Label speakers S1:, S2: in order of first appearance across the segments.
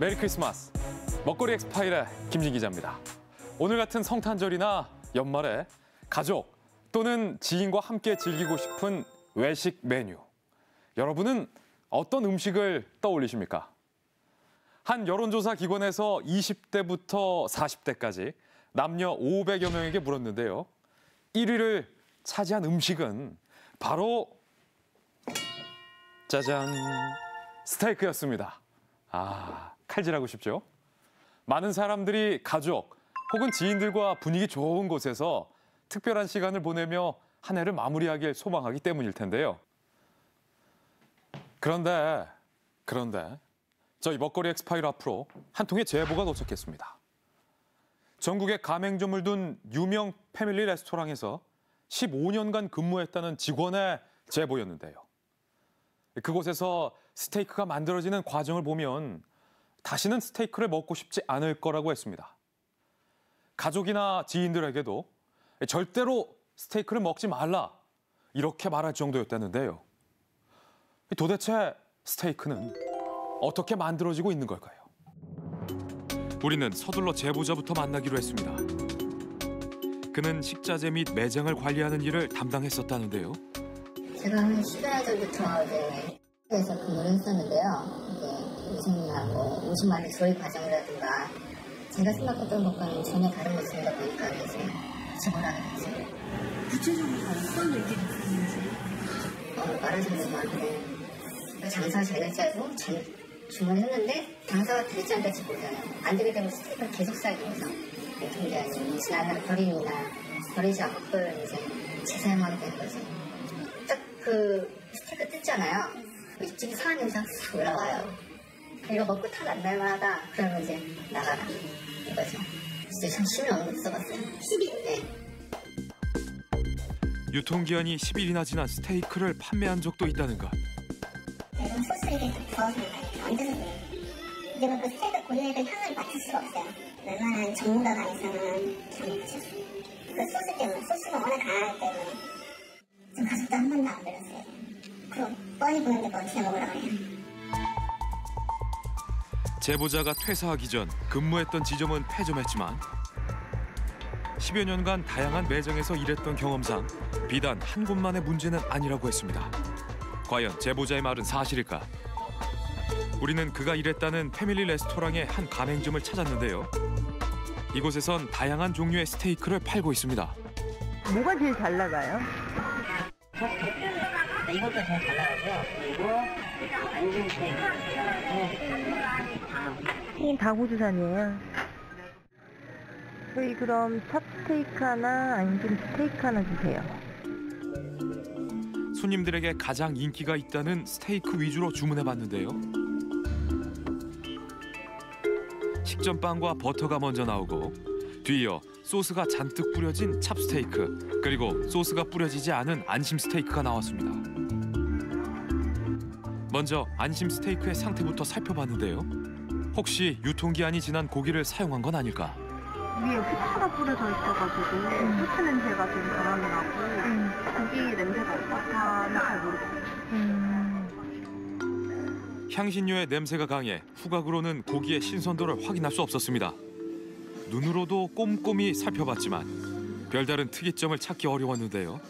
S1: 메리 크리스마스. 먹거리 엑스파일의 김진 기자입니다. 오늘 같은 성탄절이나 연말에 가족 또는 지인과 함께 즐기고 싶은 외식 메뉴. 여러분은 어떤 음식을 떠올리십니까? 한 여론조사 기관에서 20대부터 40대까지 남녀 500여 명에게 물었는데요. 1위를 차지한 음식은 바로 짜잔, 스테이크였습니다. 칼질하고 싶죠? 많은 사람들이 가족 혹은 지인들과 분위기 좋은 곳에서 특별한 시간을 보내며 한 해를 마무리하길 소망하기 때문일 텐데요. 그런데 저희 먹거리 엑스파일 앞으로 한 통의 제보가 도착했습니다. 전국에 가맹점을 둔 유명 패밀리 레스토랑에서 15년간 근무했다는 직원의 제보였는데요. 그곳에서 스테이크가 만들어지는 과정을 보면 다시는 스테이크를 먹고 싶지 않을 거라고 했습니다. 가족이나 지인들에게도 절대로 스테이크를 먹지 말라 이렇게 말할 정도였다는데요. 도대체 스테이크는 어떻게 만들어지고 있는 걸까요? 우리는 서둘러 제보자부터 만나기로 했습니다. 그는 식자재 및 매장을 관리하는 일을 담당했었다는데요.
S2: 제가 한 10여 년 전부터 에서 근무를 했었는데요. 요즘하고 음식만의 조리 과정이라든가 제가 생각했던 것과는 전혀 다른 모습이다 보니까 이제 제보를 하게 됐어요.
S3: 구체적으로 어떤 얘기를 듣는지?
S2: 말하자면 장사가 잘 될지 알고 주문을 했는데 장사가 될지 안 될지 모르잖아요. 안 되게 되면 스테이크를 계속 쌓이기 위해서 굉장히 지난날 버림이나 버리지 않고 그걸 이제 재사용하게 된 거죠. 딱 그 스테이크 뜯잖아요. 입집이 상한 냄새가 싹 올라와요. 이거 먹고 타 안 날만하다. 그러면 이제 나가라 이거죠. 진짜 전 10년 넘게 써봤어요.
S3: 10일?
S2: 네.
S1: 유통기한이 10일이나 지난 스테이크를 판매한 적도 있다는 것.
S3: 이건 소스를 부어서 얹어서 이제는 그 스테이크 본연의 그 향을 맡을 수가 없어요. 웬만한 전문가에서는 참죠. 그 소스 때문에 소스가 워낙 강하기 때문에 좀 가족도 한 번도 안 들었어요. 그럼 뻔히 보는데 뭐 어떻게 먹으라고 해요.
S1: 제보자가 퇴사하기 전 근무했던 지점은 폐점했지만 10여 년간 다양한 매장에서 일했던 경험상 비단 한 곳만의 문제는 아니라고 했습니다. 과연 제보자의 말은 사실일까? 우리는 그가 일했다는 패밀리 레스토랑의 한 가맹점을 찾았는데요. 이곳에선 다양한 종류의 스테이크를 팔고 있습니다.
S4: 뭐가 제일 잘 나가요?
S2: 이것도 제일 잘 나가고요. 그리고 안심 스테이크.
S4: 이게 다 호주산이에요. 저희 그럼 찹스테이크 하나, 안심 스테이크 하나 주세요.
S1: 손님들에게 가장 인기가 있다는 스테이크 위주로 주문해봤는데요. 식전빵과 버터가 먼저 나오고 뒤이어 소스가 잔뜩 뿌려진 찹스테이크 그리고 소스가 뿌려지지 않은 안심 스테이크가 나왔습니다. 먼저 안심 스테이크의 상태부터 살펴봤는데요. 혹시 유통기한이 지난 고기를 사용한 건 아닐까?
S4: 위에 후추가 뿌려져 있어가지고 후추 냄새가 좀 강하게 나고 고기 냄새가 어떡하나 잘 모르겠어요.
S1: 향신료의 냄새가 강해 후각으로는 고기의 신선도를 확인할 수 없었습니다. 눈으로도 꼼꼼히 살펴봤지만 별다른 특이점을 찾기 어려웠는데요.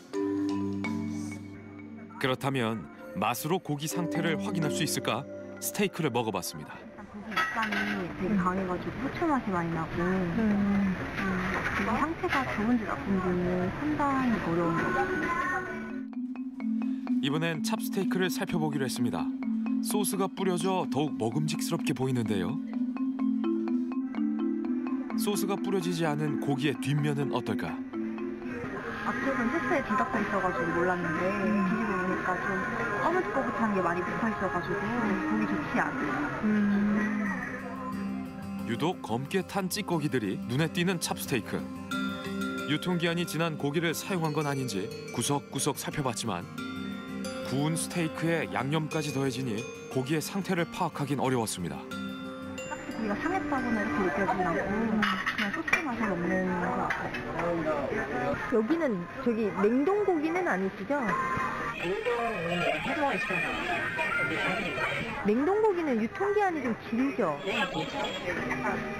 S1: 그렇다면 맛으로 고기 상태를 확인할 수 있을까? 스테이크를 먹어봤습니다.
S4: 고기 육감이 되게 강해가지고 후추 맛이 많이 나고 고기 상태가 좋은지 나쁜지는 판단이 어려운 것 같아요.
S1: 이번엔 찹스테이크를 살펴보기로 했습니다. 소스가 뿌려져 더욱 먹음직스럽게 보이는데요. 소스가 뿌려지지 않은 고기의 뒷면은 어떨까?
S4: 앞쪽은 소스에 뒤덮여 있어가지고 몰랐는데 뒤집어 보니까 좀 꺼뭇꺼뭇한 게 많이 붙어 있어가지고 보기 좋지 않아요.
S1: 유독 검게 탄 찌꺼기들이 눈에 띄는 찹스테이크. 유통기한이 지난 고기를 사용한 건 아닌지 구석구석 살펴봤지만 구운 스테이크에 양념까지 더해지니 고기의 상태를 파악하긴 어려웠습니다.
S4: 딱히 고기가 상했다거나 이렇게 느껴지지 않고 그냥 소스 맛을 먹는 것 같아요. 여기는 저기 냉동 고기는 아니시죠?
S3: 해동을 시켜서
S4: 냉동고기는 유통기한이 좀 길죠?
S3: 네, 그렇죠.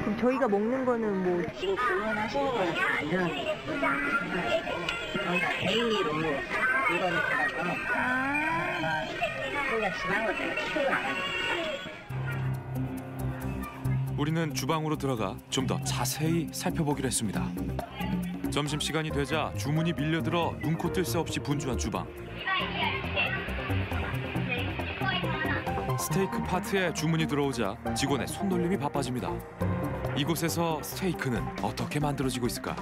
S4: 그럼 저희가 먹는 거는 뭐
S3: 지금 주문하시는 거는 다 안전해요. 저희가 개인으로 물건을 받아서 저희가 지난 것들을 취급을 안 합니다.
S1: 우리는 주방으로 들어가 좀 더 자세히 살펴보기로 했습니다. 점심시간이 되자 주문이 밀려들어 눈코 뜰 새 없이 분주한 주방. 스테이크 파트에 주문이 들어오자 직원의 손놀림이 바빠집니다. 이곳에서 스테이크는 어떻게 만들어지고 있을까?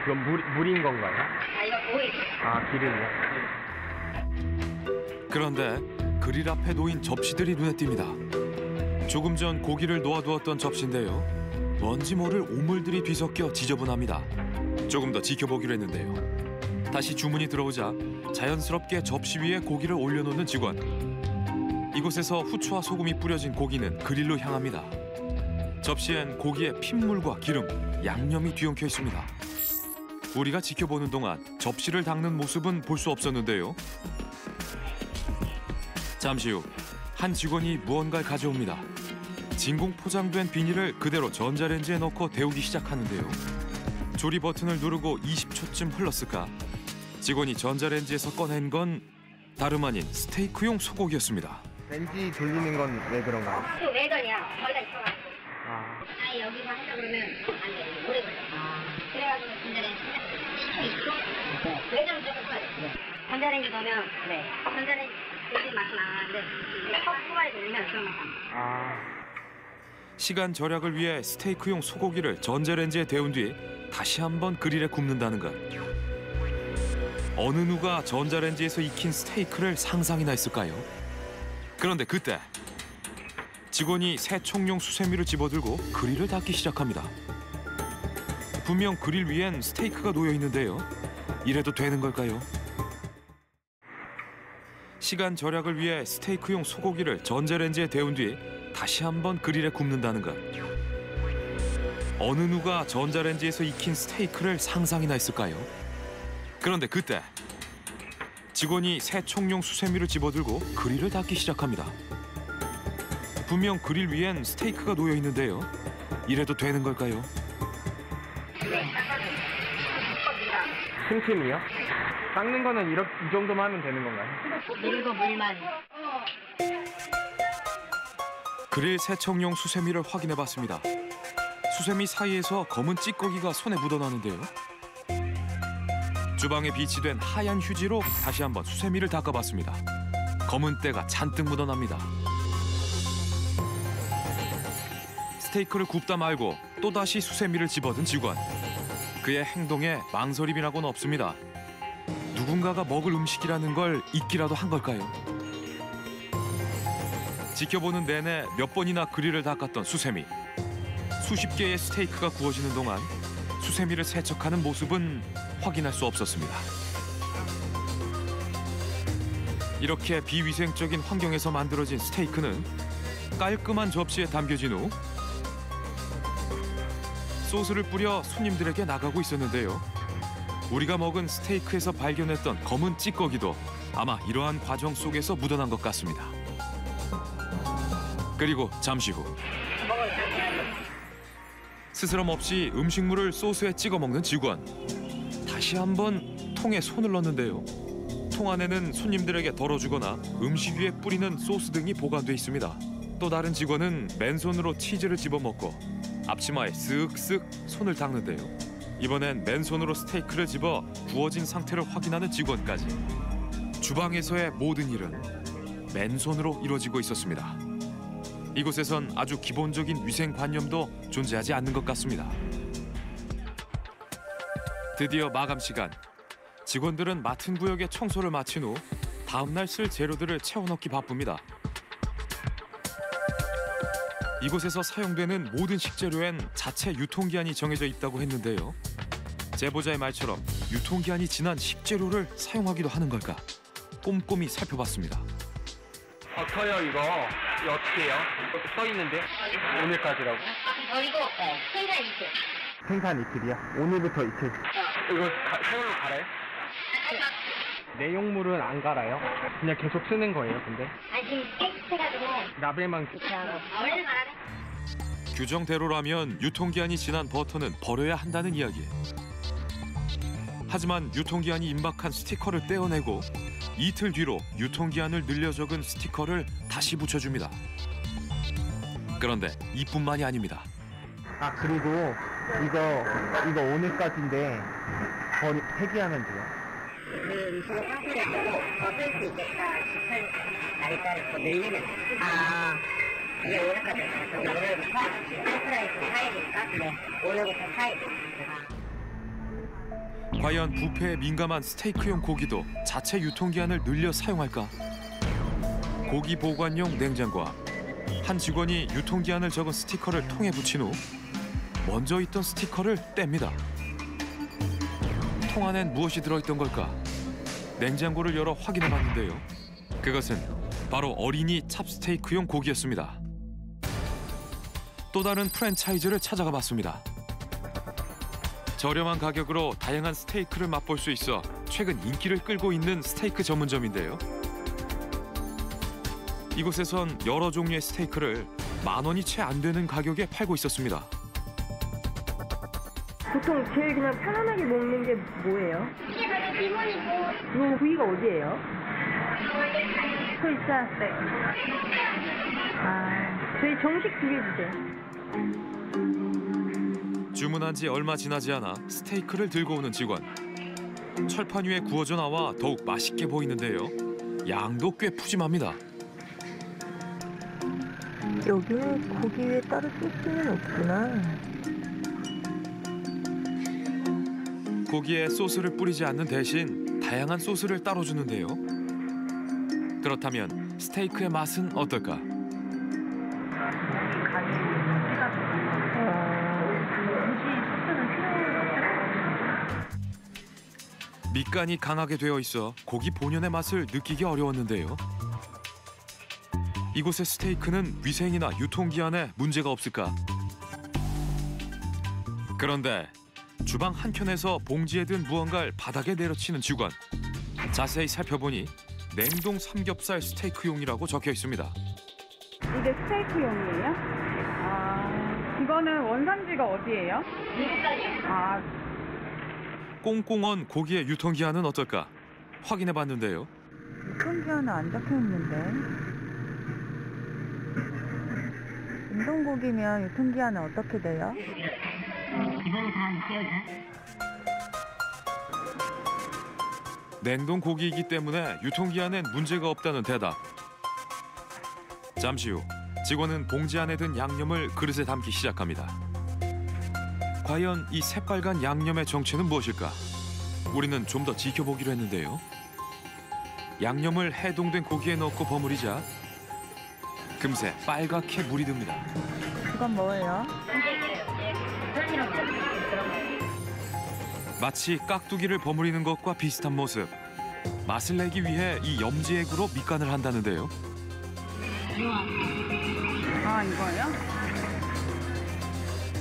S5: 이건 물인 건가요?
S3: 이거 오일.
S5: 기름이요?
S1: 그런데 그릴 앞에 놓인 접시들이 눈에 띕니다. 조금 전 고기를 놓아두었던 접시인데요. 뭔지 모를 오물들이 뒤섞여 지저분합니다. 조금 더 지켜보기로 했는데요. 다시 주문이 들어오자 자연스럽게 접시 위에 고기를 올려놓는 직원. 이곳에서 후추와 소금이 뿌려진 고기는 그릴로 향합니다. 접시엔 고기의 핏물과 기름, 양념이 뒤엉켜 있습니다. 우리가 지켜보는 동안 접시를 닦는 모습은 볼 수 없었는데요. 잠시 후 한 직원이 무언가를 가져옵니다. 진공 포장된 비닐을 그대로 전자레인지에 넣고 데우기 시작하는데요. 조리 버튼을 누르고 20초쯤 흘렀을까? 직원이 전자레인지에서 꺼낸 건 다름 아닌 스테이크용 소고기였습니다.
S5: 렌지 돌리는 건 왜 그런가요?
S3: 그 외전이야. 거기다 있어가지고.
S5: 아,
S3: 여기서 하자 그러면 안 돼. 오래 걸려. 그래가지고 전자레인지 10초? 외전을 조금 써야 돼. 전자레인지 넣으면 전자레인지 요즘 맛이 나는데 컵 후라이 돌리면 그런 맛 안 나.
S1: 시간 절약을 위해 스테이크용 소고기를 전자레인지에 데운 뒤 다시 한번 그릴에 굽는다는 것. 어느 누가 전자레인지에서 익힌 스테이크를 상상이나 했을까요? 그런데 그때 직원이 세척용 수세미를 집어들고 그릴을 닦기 시작합니다. 분명 그릴 위엔 스테이크가 놓여 있는데요. 이래도 되는 걸까요? 시간 절약을 위해 스테이크용 소고기를 전자레인지에 데운 뒤 다시 한번 그릴에 굽는다는 것. 어느 누가 전자레인지에서 익힌 스테이크를 상상이나 했을까요? 그런데 그때 직원이 세척용 수세미를 집어들고 그릴을 닦기 시작합니다. 분명 그릴 위엔 스테이크가 놓여 있는데요. 이래도 되는 걸까요?
S5: 틈틈이요? 닦는 거는 이 정도만 하면 되는 건가요?
S3: 그리고 물만.
S1: 그릴 세척용 수세미를 확인해봤습니다. 수세미 사이에서 검은 찌꺼기가 손에 묻어나는데요. 주방에 비치된 하얀 휴지로 다시 한번 수세미를 닦아봤습니다. 검은 때가 잔뜩 묻어납니다. 스테이크를 굽다 말고 또다시 수세미를 집어든 직원. 그의 행동에 망설임이 나고는 없습니다. 누군가가 먹을 음식이라는 걸 잊기라도 한 걸까요? 지켜보는 내내 몇 번이나 그릴을 닦았던 수세미. 수십 개의 스테이크가 구워지는 동안 수세미를 세척하는 모습은 확인할 수 없었습니다. 이렇게 비위생적인 환경에서 만들어진 스테이크는 깔끔한 접시에 담겨진 후 소스를 뿌려 손님들에게 나가고 있었는데요. 우리가 먹은 스테이크에서 발견했던 검은 찌꺼기도 아마 이러한 과정 속에서 묻어난 것 같습니다. 그리고 잠시 후 스스럼 없이 음식물을 소스에 찍어 먹는 직원. 다시 한번 통에 손을 넣는데요. 통 안에는 손님들에게 덜어주거나 음식 위에 뿌리는 소스 등이 보관돼 있습니다. 또 다른 직원은 맨손으로 치즈를 집어먹고 앞치마에 쓱쓱 손을 닦는데요. 이번엔 맨손으로 스테이크를 집어 구워진 상태를 확인하는 직원까지. 주방에서의 모든 일은 맨손으로 이루어지고 있었습니다. 이곳에선 아주 기본적인 위생관념도 존재하지 않는 것 같습니다. 드디어 마감 시간. 직원들은 맡은 구역의 청소를 마친 후 다음 날 쓸 재료들을 채워넣기 바쁩니다. 이곳에서 사용되는 모든 식재료엔 자체 유통기한이 정해져 있다고 했는데요. 제보자의 말처럼 유통기한이 지난 식재료를 사용하기도 하는 걸까? 꼼꼼히 살펴봤습니다.
S5: 버터요, 이거. 이거 어떻게 해요? 이렇게 써 있는데 오늘까지라고.
S2: 그리고 생산 이틀.
S5: 생산 이틀이요? 오늘부터 이틀. 이거 세월로 갈아요? 내용물은 안 갈아요? 그냥 계속 쓰는 거예요, 근데?
S2: 아니 지금 깨끗해가지고
S5: 라벨만
S2: 원래 말하는.
S1: 규정대로라면 유통기한이 지난 버터는 버려야 한다는 이야기. 하지만 유통기한이 임박한 스티커를 떼어내고 이틀 뒤로 유통기한을 늘려 적은 스티커를 다시 붙여줍니다. 그런데 이뿐만이 아닙니다.
S5: 아, 그리고 이거 오늘까지인데 폐기하면 돼요?
S2: 이거 상품이 없을 수 있겠다 싶은 날짜를 더 늘리면 이게 오늘까지 오늘부터 프라이스 4일이니까 네 오늘부터 4일.
S1: 과연 부패에 민감한 스테이크용 고기도 자체 유통기한을 늘려 사용할까? 고기 보관용 냉장고와 한 직원이 유통기한을 적은 스티커를 통에 붙인 후 먼저 있던 스티커를 뗍니다. 통 안엔 무엇이 들어있던 걸까? 냉장고를 열어 확인해봤는데요. 그것은 바로 어린이 찹스테이크용 고기였습니다. 또 다른 프랜차이즈를 찾아가 봤습니다. 저렴한 가격으로 다양한 스테이크를 맛볼 수 있어 최근 인기를 끌고 있는 스테이크 전문점인데요. 이곳에선 여러 종류의 스테이크를 10,000원이 채 안 되는 가격에 팔고 있었습니다.
S4: 보통 제일 그냥 편안하게 먹는 게 뭐예요? 이거 부위가 어디예요? 소이차 스테이크. 저희 정식 2개 주세요.
S1: 주문한 지 얼마 지나지 않아 스테이크를 들고 오는 직원. 철판 위에 구워져 나와 더욱 맛있게 보이는데요. 양도 꽤 푸짐합니다.
S4: 여기는 고기 위에 따로 소스는 없구나.
S1: 고기에 소스를 뿌리지 않는 대신 다양한 소스를 따로 주는데요. 그렇다면 스테이크의 맛은 어떨까? 밑간이 강하게 되어 있어 고기 본연의 맛을 느끼기 어려웠는데요. 이곳의 스테이크는 위생이나 유통기한에 문제가 없을까? 그런데 주방 한켠에서 봉지에 든 무언가를 바닥에 내려치는 직원. 자세히 살펴보니 냉동 삼겹살 스테이크용이라고 적혀 있습니다.
S6: 이게 스테이크용이에요? 이거는 원산지가 어디예요? 미국까지요.
S1: 꽁꽁 언 고기의 유통기한은 어떨까? 확인해봤는데요.
S4: 유통기한은 안 적혀있는데. 냉동고기면 유통기한은 어떻게 돼요?
S2: 이거는 다 6개월.
S1: 냉동 고기이기 때문에 유통기한엔 문제가 없다는 대답. 잠시 후 직원은 봉지 안에 든 양념을 그릇에 담기 시작합니다. 과연 이 새빨간 양념의 정체는 무엇일까? 우리는 좀 더 지켜보기로 했는데요. 양념을 해동된 고기에 넣고 버무리자 금세 빨갛게 물이 듭니다.
S4: 그건 뭐예요?
S1: 마치 깍두기를 버무리는 것과 비슷한 모습. 맛을 내기 위해 이 염지액으로 밑간을 한다는데요.
S6: 이거예요?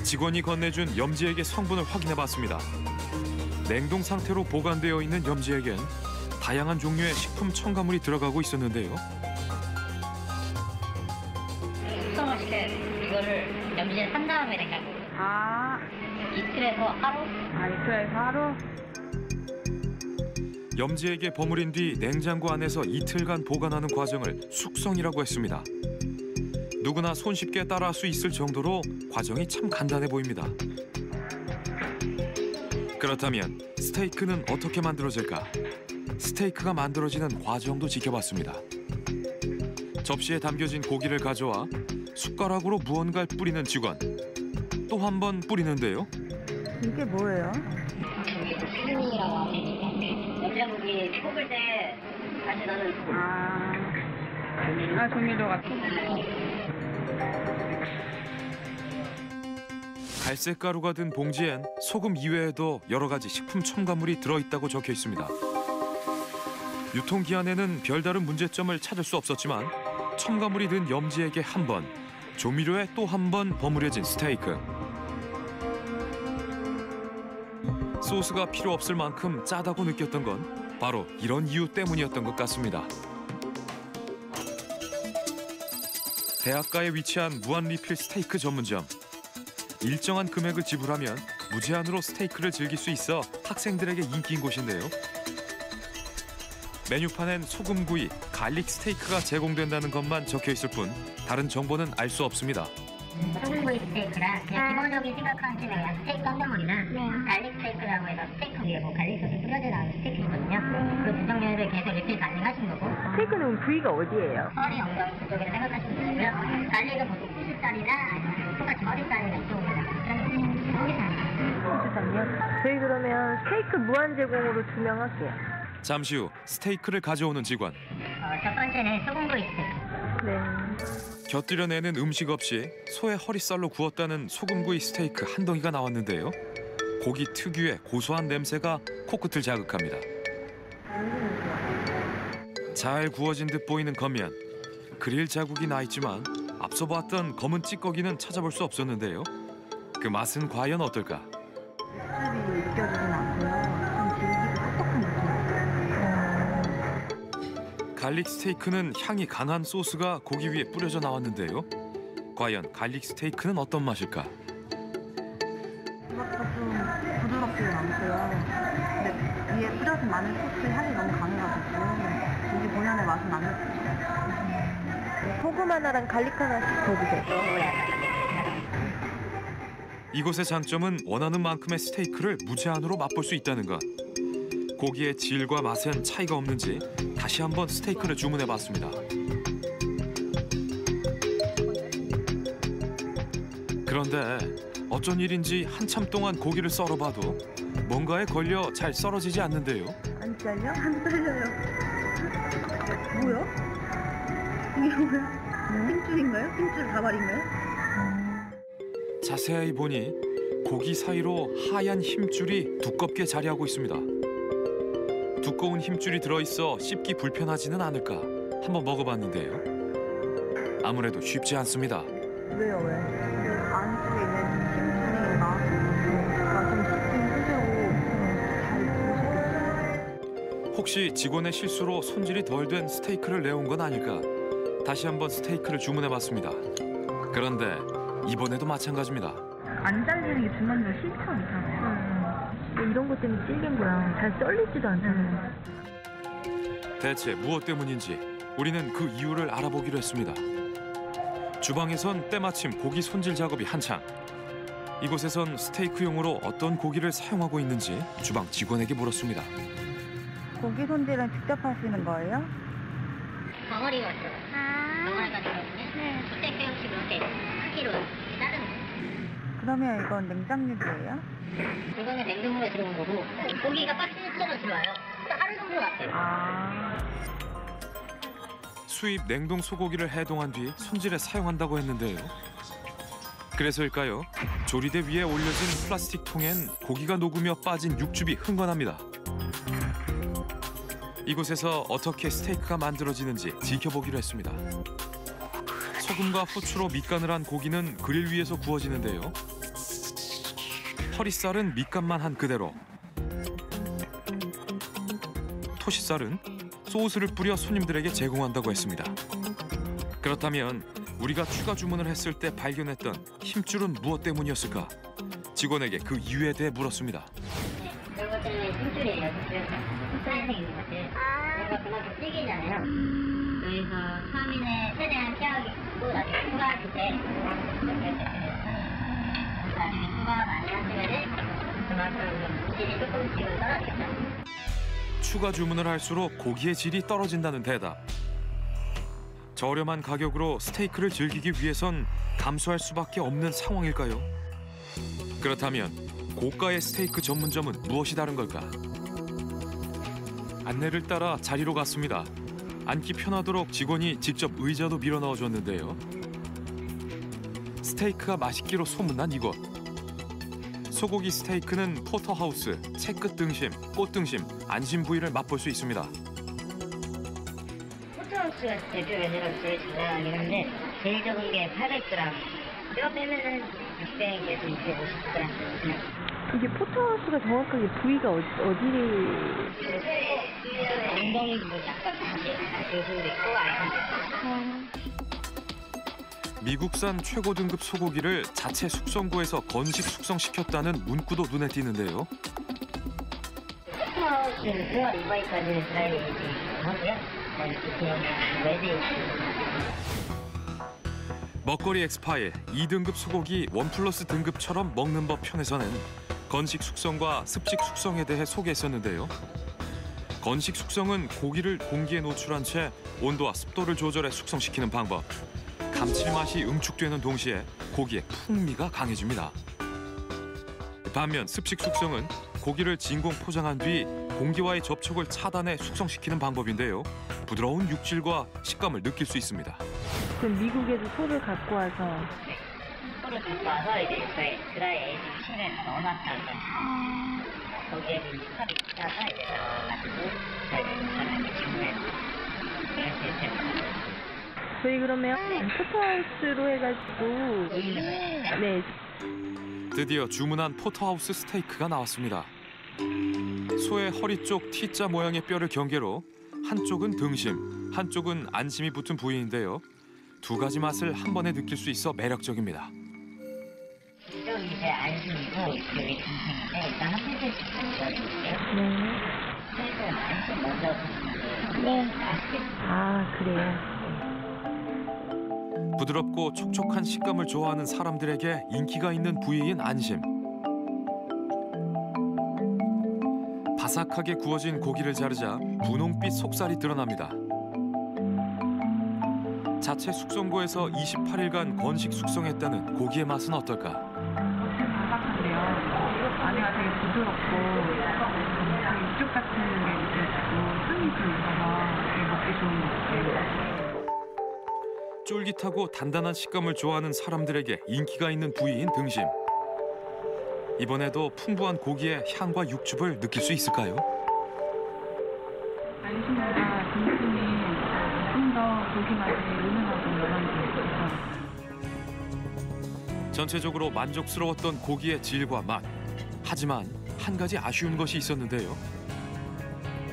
S1: 직원이 건네준 염지액의 성분을 확인해봤습니다. 냉동 상태로 보관되어 있는 염지액엔 다양한 종류의 식품 첨가물이 들어가고 있었는데요.
S2: 숙성을 시켜야 돼. 이거를 염지에 산 다음에 냉장고. 이틀에서 하루?
S6: 이틀에서 하루?
S1: 염지액에 버무린 뒤 냉장고 안에서 이틀간 보관하는 과정을 숙성이라고 했습니다. 누구나 손쉽게 따라할 수 있을 정도로 과정이 참 간단해 보입니다. 그렇다면 스테이크는 어떻게 만들어질까? 스테이크가 만들어지는 과정도 지켜봤습니다. 접시에 담겨진 고기를 가져와 숟가락으로 무언가를 뿌리는 직원. 또 한 번 뿌리는데요.
S4: 이게 뭐예요?
S2: 피닝이라고 하시니까 냉장고기 볶을 때 다시 나는
S6: 조미료 같은
S1: 갈색 가루가 든 봉지엔 소금 이외에도 여러 가지 식품 첨가물이 들어있다고 적혀 있습니다. 유통기한에는 별다른 문제점을 찾을 수 없었지만 첨가물이 든 염지에게 한 번, 조미료에 또 한 번 버무려진 스테이크. 소스가 필요 없을 만큼 짜다고 느꼈던 건 바로 이런 이유 때문이었던 것 같습니다. 대학가에 위치한 무한 리필 스테이크 전문점. 일정한 금액을 지불하면 무제한으로 스테이크를 즐길 수 있어 학생들에게 인기인 곳인데요. 메뉴판엔 소금구이, 갈릭 스테이크가 제공된다는 것만 적혀 있을 뿐 다른 정보는 알 수 없습니다.
S3: 소금구이 스테이크랑 그냥 기본적인 생각하는 게 그냥 스테이크 한 덩어리랑 갈릭 스테이크라고 해서 스테이크 위에 뭐 갈릭 소스 뿌려져 나오는 스테이크 있거든요. 그 두 종류를 계속 리필 가능하신 거고.
S6: 스테이크는 부위가 어디예요?
S3: 허리 엉덩이 그쪽으로 생각하시면 되고요. 갈릭은 보통 70살이나 아니면 똑같이 허리살이나 이쪽으로
S6: 저희 그러면 스테이크 무한 제공으로 주명할게요.
S1: 잠시 후 스테이크를 가져오는 직원.
S3: 첫 번째는 소금구이 스테이크.
S6: 네.
S1: 곁들여내는 음식 없이 소의 허리살로 구웠다는 소금구이 스테이크 한 덩이가 나왔는데요. 고기 특유의 고소한 냄새가 코끝을 자극합니다. 잘 구워진 듯 보이는 겉면. 그릴 자국이 나 있지만 앞서 봤던 검은 찌꺼기는 찾아볼 수 없었는데요. 그 맛은 과연 어떨까?
S4: 육즙이 느껴지진 않고요. 좀 질기고 퍽퍽한 느낌.
S1: 갈릭 스테이크는 향이 강한 소스가 고기 위에 뿌려져 나왔는데요. 과연 갈릭 스테이크는 어떤 맛일까?
S4: 맛도 좀 부드럽지는 않고요. 근데 위에 뿌려진 마늘 소스 향이 너무 강해가지고 고기 본연의 맛은 안 느껴져요. 소금 하나랑 갈릭 하나씩 더 주세요.
S1: 이곳의 장점은 원하는 만큼의 스테이크를 무제한으로 맛볼 수 있다는 것. 고기의 질과 맛엔 차이가 없는지 다시 한번 스테이크를 주문해봤습니다. 그런데 어쩐 일인지 한참 동안 고기를 썰어봐도 뭔가에 걸려 잘 썰어지지 않는데요.
S4: 안 잘려? 안 잘려요. 뭐야? 이게 뭐야? 흰줄인가요? 흰줄 가발인가요?
S1: 자세히 보니 고기 사이로 하얀 힘줄이 두껍게 자리하고 있습니다. 두꺼운 힘줄이 들어있어 씹기 불편하지는 않을까 한번 먹어봤는데요. 아무래도 쉽지 않습니다.
S4: 왜요, 왜? 안쪽에 있는 힘줄이가 좀 씹긴 힘들고 잘 구우시겠어요.
S1: 혹시 직원의 실수로 손질이 덜 된 스테이크를 내온 건 아닐까? 다시 한번 스테이크를 주문해봤습니다. 그런데 이번에도 마찬가지입니다.
S6: 안 잘리는 게 중간중간 싫잖아요.
S4: 이런 것 때문에 질긴 거야. 잘 썰리지도 않잖아요.
S1: 대체 무엇 때문인지 우리는 그 이유를 알아보기로 했습니다. 주방에선 때마침 고기 손질 작업이 한창. 이곳에선 스테이크용으로 어떤 고기를 사용하고 있는지 주방 직원에게 물었습니다.
S4: 고기 손질은 직접 하시는 거예요?
S3: 덩어리가 있어요. 덩어리가 들어있으면 스테이크 형식으로 이렇게 크기로 자르는 거예요.
S4: 그러면 이건 냉장육이에요?
S3: 이거는 냉동물에 들어온 거고 고기가 박스처럼 들어와요. 하루 정도 갔어요.
S1: 수입 냉동 소고기를 해동한 뒤 손질에 사용한다고 했는데요. 그래서일까요? 조리대 위에 올려진 플라스틱 통엔 고기가 녹으며 빠진 육즙이 흥건합니다. 이곳에서 어떻게 스테이크가 만들어지는지 지켜보기로 했습니다. 소금과 후추로 밑간을 한 고기는 그릴 위에서 구워지는데요. 허리살은 밑간만 한 그대로, 토시살은 소스를 뿌려 손님들에게 제공한다고 했습니다. 그렇다면 우리가 추가 주문을 했을 때 발견했던 힘줄은 무엇 때문이었을까? 직원에게 그 이유에 대해 물었습니다.
S3: 이런 것들은 힘줄이에요. 힘줄에서 있는 것들. 이거 그만큼 질기잖아요. 그래서 처음에는 최대한 피하고 나중에 추가할 때 나중에 추가가 많이 하시면은 그만큼 질이 조금씩은 떨어지겠죠.
S1: 추가 주문을 할수록 고기의 질이 떨어진다는 대답. 저렴한 가격으로 스테이크를 즐기기 위해선 감수할 수밖에 없는 상황일까요? 그렇다면 고가의 스테이크 전문점은 무엇이 다른 걸까? 안내를 따라 자리로 갔습니다. 앉기 편하도록 직원이 직접 의자도 밀어 넣어줬는데요. 스테이크가 맛있기로 소문난 이곳. 소고기 스테이크는 포터하우스, 채끝 등심, 꽃 등심, 안심 부위를 맛볼 수 있습니다.
S6: 포트하우스
S3: 포토하우스가 대표 메뉴로 제일 잘 나가긴 한데 제일 적은 게 800g. 뼈 빼면은 600에서 250g.
S6: 이게 포토하우스가 정확하게 부위가 어디를
S3: 엉덩이 뭐 약간 교수도 있고 아니면
S1: 미국산 최고 등급 소고기를 자체 숙성구에서 건식 숙성시켰다는 문구도 눈에 띄는데요.
S3: 포토하우스는 그와 이바이까지는 드라이에이징 하고요. 웨딩.
S1: 먹거리 엑스파일 2등급 소고기 1플러스 등급처럼 먹는 법 편에서는 건식 숙성과 습식 숙성에 대해 소개했었는데요. 건식 숙성은 고기를 공기에 노출한 채 온도와 습도를 조절해 숙성시키는 방법. 감칠맛이 응축되는 동시에 고기의 풍미가 강해집니다. 반면 습식 숙성은 고기를 진공 포장한 뒤 공기와의 접촉을 차단해 숙성시키는 방법인데요. 부드러운 육질과 식감을 느낄 수 있습니다.
S6: 그럼 미국에서 소를 갖고 와서
S3: 소를 갖고 와서 이제 저희 드라이에이징 실에 넣어놨다가 거기에 스탑이 있다가 이제 넣어가지고 저희 직후에서 이렇게 됩니다.
S6: 저희 그러면 포토하우스로 해가지고 네.
S1: 드디어 주문한 포터하우스 스테이크가 나왔습니다. 소의 허리 쪽 T자 모양의 뼈를 경계로 한쪽은 등심, 한쪽은 안심이 붙은 부위인데요. 두 가지 맛을 한 번에 느낄 수 있어 매력적입니다.
S3: 이쪽이 이제 안심이고 이쪽이 등심인데 일단 한 피스씩 보여드릴게요.
S6: 네.
S3: 그래서 안심 먼저 드시면
S6: 네.
S3: 맛있겠어요.
S6: 아 그래요.
S1: 부드럽고 촉촉한 식감을 좋아하는 사람들에게 인기가 있는 부위인 안심. 바삭하게 구워진 고기를 자르자 분홍빛 속살이 드러납니다. 자체 숙성구에서 28일간 건식 숙성했다는 고기의 맛은 어떨까?
S4: 바삭한데요. 안에가 되게 부드럽고 되게 육즙 같은 게 느껴지고 향이 좀 있어서 되게 먹기 좋은 것 같아요.
S1: 쫄깃하고 단단한 식감을 좋아하는 사람들에게 인기가 있는 부위인 등심. 이번에도 풍부한 고기의 향과 육즙을 느낄 수 있을까요?
S4: 안심보다 등심이 좀 더 고기 맛이 은은하고 연한 게 있어요.
S1: 전체적으로 만족스러웠던 고기의 질과 맛. 하지만 한 가지 아쉬운 것이 있었는데요.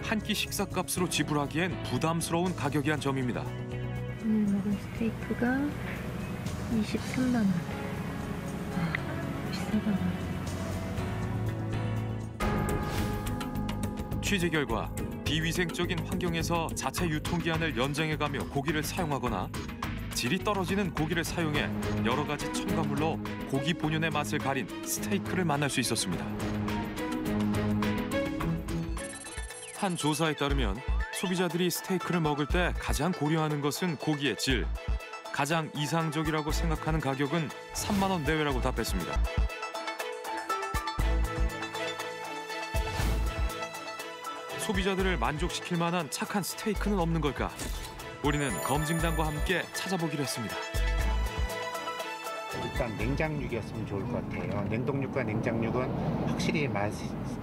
S1: 한 끼 식사값으로 지불하기엔 부담스러운 가격이란 점입니다.
S6: 오늘 먹은 스테이크가 23만 원. 비싸다.
S1: 취재 결과 비위생적인 환경에서 자체 유통기한을 연장해가며 고기를 사용하거나 질이 떨어지는 고기를 사용해 여러 가지 첨가물로 고기 본연의 맛을 가린 스테이크를 만날 수 있었습니다. 한 조사에 따르면 소비자들이 스테이크를 먹을 때 가장 고려하는 것은 고기의 질. 가장 이상적이라고 생각하는 가격은 3만 원 내외라고 답했습니다. 소비자들을 만족시킬 만한 착한 스테이크는 없는 걸까? 우리는 검증단과 함께 찾아보기로 했습니다.
S7: 일단 냉장육이었으면 좋을 것 같아요. 냉동육과 냉장육은 확실히 맛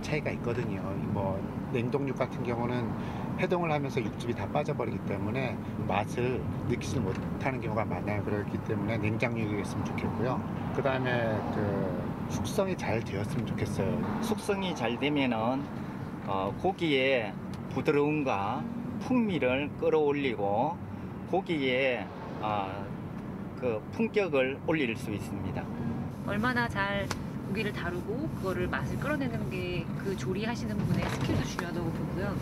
S7: 차이가 있거든요. 뭐 냉동육 같은 경우는 해동을 하면서 육즙이 다 빠져버리기 때문에 맛을 느끼지 못하는 경우가 많아요. 그렇기 때문에 냉장육이었으면 좋겠고요. 그 다음에 숙성이 잘 되었으면 좋겠어요.
S8: 숙성이 잘 되면은 고기의 부드러움과 풍미를 끌어올리고 고기의 그 품격을 올릴 수 있습니다.
S9: 얼마나 잘 고기를 다루고 그거를 맛을 끌어내는 게 그 조리하시는 분의 스킬도 중요하다고 보고요.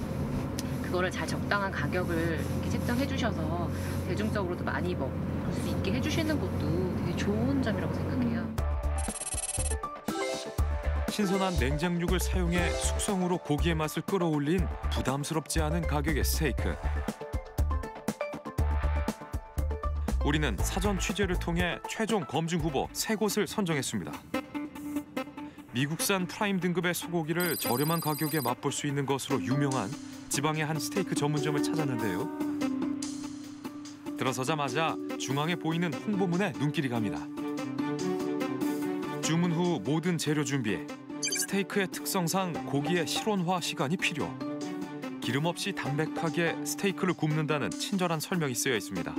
S9: 그거를 잘 적당한 가격을 이렇게 책정해 주셔서 대중적으로도 많이 먹을 수 있게 해주시는 것도 되게 좋은 점이라고 생각해요.
S1: 신선한 냉장육을 사용해 숙성으로 고기의 맛을 끌어올린 부담스럽지 않은 가격의 스테이크. 우리는 사전 취재를 통해 최종 검증 후보 3곳을 선정했습니다. 미국산 프라임 등급의 소고기를 저렴한 가격에 맛볼 수 있는 것으로 유명한 지방의 한 스테이크 전문점을 찾았는데요. 들어서자마자 중앙에 보이는 홍보문에 눈길이 갑니다. 주문 후 모든 재료 준비. 스테이크의 특성상 고기의 실온화 시간이 필요. 기름 없이 담백하게 스테이크를 굽는다는 친절한 설명이 쓰여 있습니다.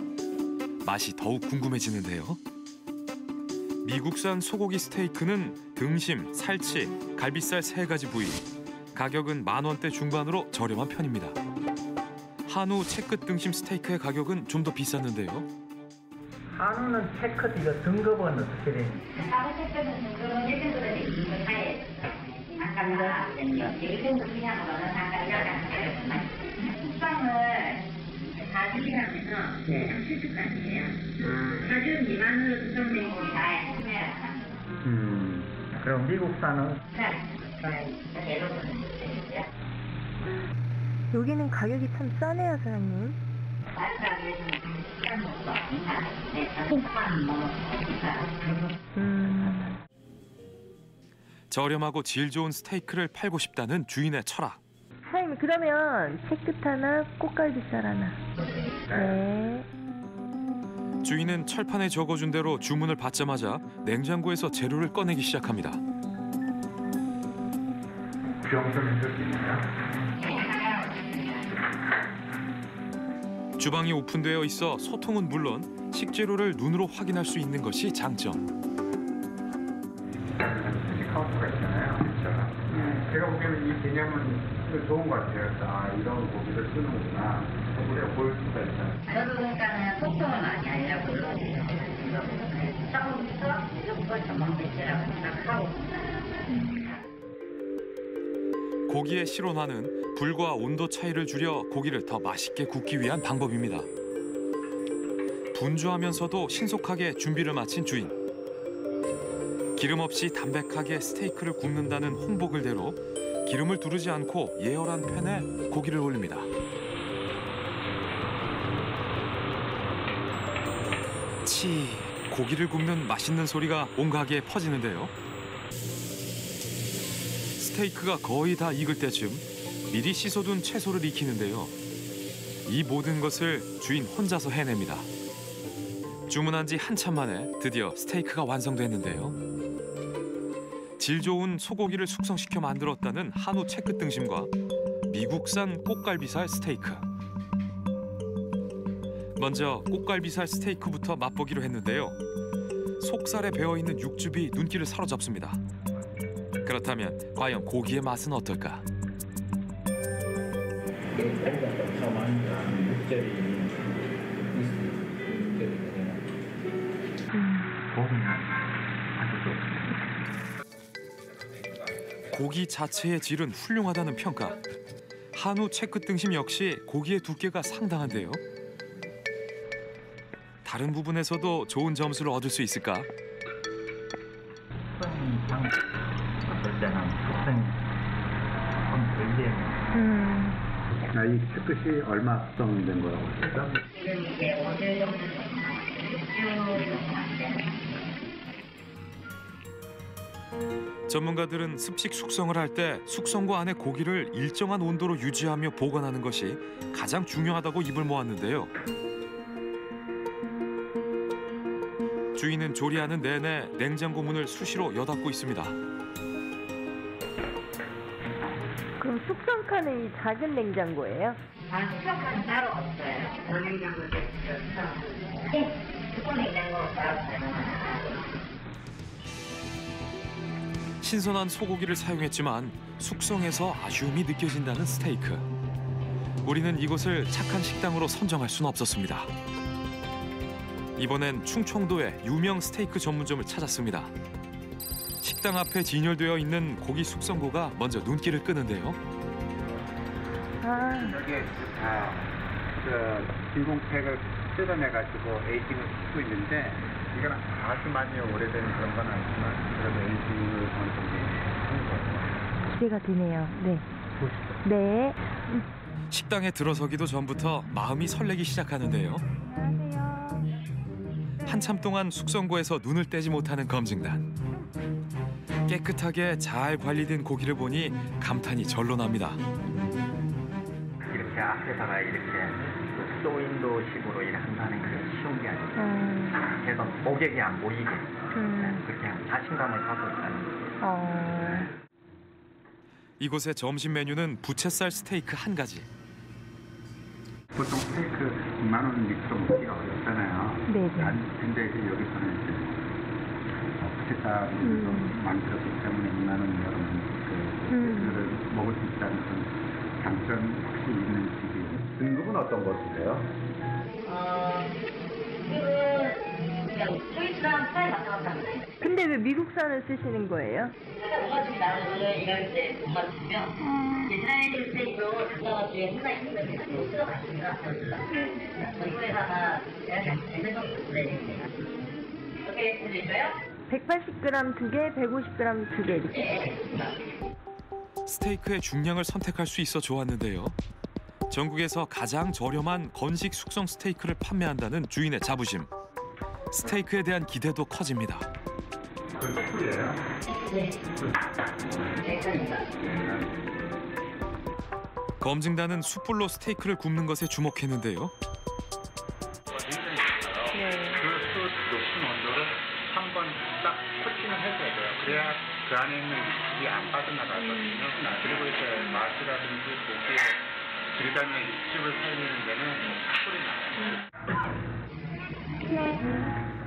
S1: 맛이 더욱 궁금해지는데요. 미국산 소고기 스테이크는 등심, 살치, 갈비살 3가지 부위. 가격은 10,000원대 중반으로 저렴한 편입니다. 한우 채끝 등심 스테이크의 가격은 좀 더 비쌌는데요.
S10: 한우는 채끝 이거 등급은 어떻게 돼요?
S3: 한우 채끝은 등급은 1등급에 있는 사이에 아까 1등급 이상으로는 아까 약간 숙성을 4주시간에서 7주까지예요. 4주 미만으로 숙성된 고기 다 구매하라.
S10: 그럼 미국산은?
S6: 여기는 가격이 참 싸네요, 사장님.
S1: 저렴하고 질 좋은 스테이크를 팔고 싶다는 주인의 철학.
S6: 사장님, 그러면 채끝 하나, 꽃갈비살 하나. 네.
S1: 주인은 철판에 적어준 대로 주문을 받자마자 냉장고에서 재료를 꺼내기 시작합니다. 주방이 오픈되어 있어 소통은 물론 식재료를 눈으로 확인할 수 있는 것이 장점.
S7: 카운터가 있잖아요. 그렇죠. 제가 보기에는 이 개념은 좋은 것 같아요. 아, 이런 고기를 쓰는구나. 우리가 보일 수가 있잖아요.
S2: 저도 그러니까는 소통을 많이 하려고 처음부터 이걸 전문 배치라고 생각하고
S1: 고기의 실온화는 불과 온도 차이를 줄여 고기를 더 맛있게 굽기 위한 방법입니다. 분주하면서도 신속하게 준비를 마친 주인. 기름 없이 담백하게 스테이크를 굽는다는 홍보글대로 기름을 두르지 않고 예열한 팬에 고기를 올립니다. 치, 고기를 굽는 맛있는 소리가 온 가게에 퍼지는데요. 스테이크가 거의 다 익을 때쯤 미리 씻어둔 채소를 익히는데요. 이 모든 것을 주인 혼자서 해냅니다. 주문한 지 한참 만에 드디어 스테이크가 완성됐는데요. 질 좋은 소고기를 숙성시켜 만들었다는 한우 채끝 등심과 미국산 꽃갈비살 스테이크. 먼저 꽃갈비살 스테이크부터 맛보기로 했는데요. 속살에 배어있는 육즙이 눈길을 사로잡습니다. 그렇다면 과연 고기의 맛은 어떨까? 고기 자체의 질은 훌륭하다는 평가. 한우 채끝 등심 역시 고기의 두께가 상당한데요. 다른 부분에서도 좋은 점수를 얻을 수 있을까?
S10: 어떨 때는 숙성이 좀 덜 되면.
S7: 이 채끝이 얼마 숙성된 거라고 했죠?
S2: 지금 이제 5주 정도
S1: 전문가들은 습식 숙성을 할 때 숙성고 안에 고기를 일정한 온도로 유지하며 보관하는 것이 가장 중요하다고 입을 모았는데요. 주인은 조리하는 내내 냉장고 문을 수시로 여닫고 있습니다.
S6: 그럼 숙성칸은 이 작은 냉장고예요?
S2: 숙성칸은 따로 없어요. 냉장고 특공 냉장고 따로 없어요.
S1: 신선한 소고기를 사용했지만 숙성에서 아쉬움이 느껴진다는 스테이크. 우리는 이곳을 착한 식당으로 선정할 수는 없었습니다. 이번엔 충청도의 유명 스테이크 전문점을 찾았습니다. 식당 앞에 진열되어 있는 고기 숙성고가 먼저 눈길을 끄는데요.
S7: 여기에 다 진공팩을 뜯어내가지고 에이징을 시키고 있는데 이건 아주 많이 오래된 그런 건 아니지만 그래도 에이징을 어느 정도 하는 거예요.
S6: 기대가 되네요. 네.
S7: 보시죠.
S6: 네.
S1: 식당에 들어서기도 전부터 마음이 설레기 시작하는데요. 한참 동안 숙성고에서 눈을 떼지 못하는 검증단. 깨끗하게 잘 관리된 고기를 보니 감탄이 절로 납니다.
S8: 이렇게 앞에다가 이렇게 쇼윈도식으로 이렇게 한다는 게 쉬운 게 아니에요. 그래서 고객이 안 보이게 그렇게 자신감을 갖고 있다는 거예요.
S1: 이곳의 점심 메뉴는 부채살 스테이크 한 가지.
S7: 보통 스테이크 2만 원 밑으로 먹기가 어렵잖아요.
S6: 네네.
S7: 근데 이제 여기서는 이제 부채가 만들었기 때문에 2만 원 이하로 스테이크를 먹을 수 있다는 그런 장점이 확실히 있는 집이에요. 등급은 어떤 거 쓰세요?
S3: 그냥 스위스랑 스타일 왔다 갔다 하는데
S6: 근데 왜 미국산을 쓰시는 거예요?
S3: 엄마들이 나오는 이럴 때 엄마 주면 이스라엘 스테이크로 담당한 중에 하나 있는데 소스가 맛있으니까 저희 회사가 되는 건 그래 어떻게 해드릴까요?
S6: 180g 2개, 150g 2개 이렇게.
S1: 스테이크의 중량을 선택할 수 있어 좋았는데요. 전국에서 가장 저렴한 건식 숙성 스테이크를 판매한다는 주인의 자부심. 스테이크에 대한 기대도 커집니다.
S7: 그 숯불이에요?
S3: 네.
S1: 검증단은 숯불로 스테이크를 굽는 것에 주목했는데요.
S7: 그 숯 높은 온도를 한번 딱 코팅을 해줘야 돼요. 그래야 그 안에 있는 육즙이 안 빠져나가거든요. 그리고 이제 맛이라든지 고기의 질감의 육즙을 살리는 데는 숯불이 나아요.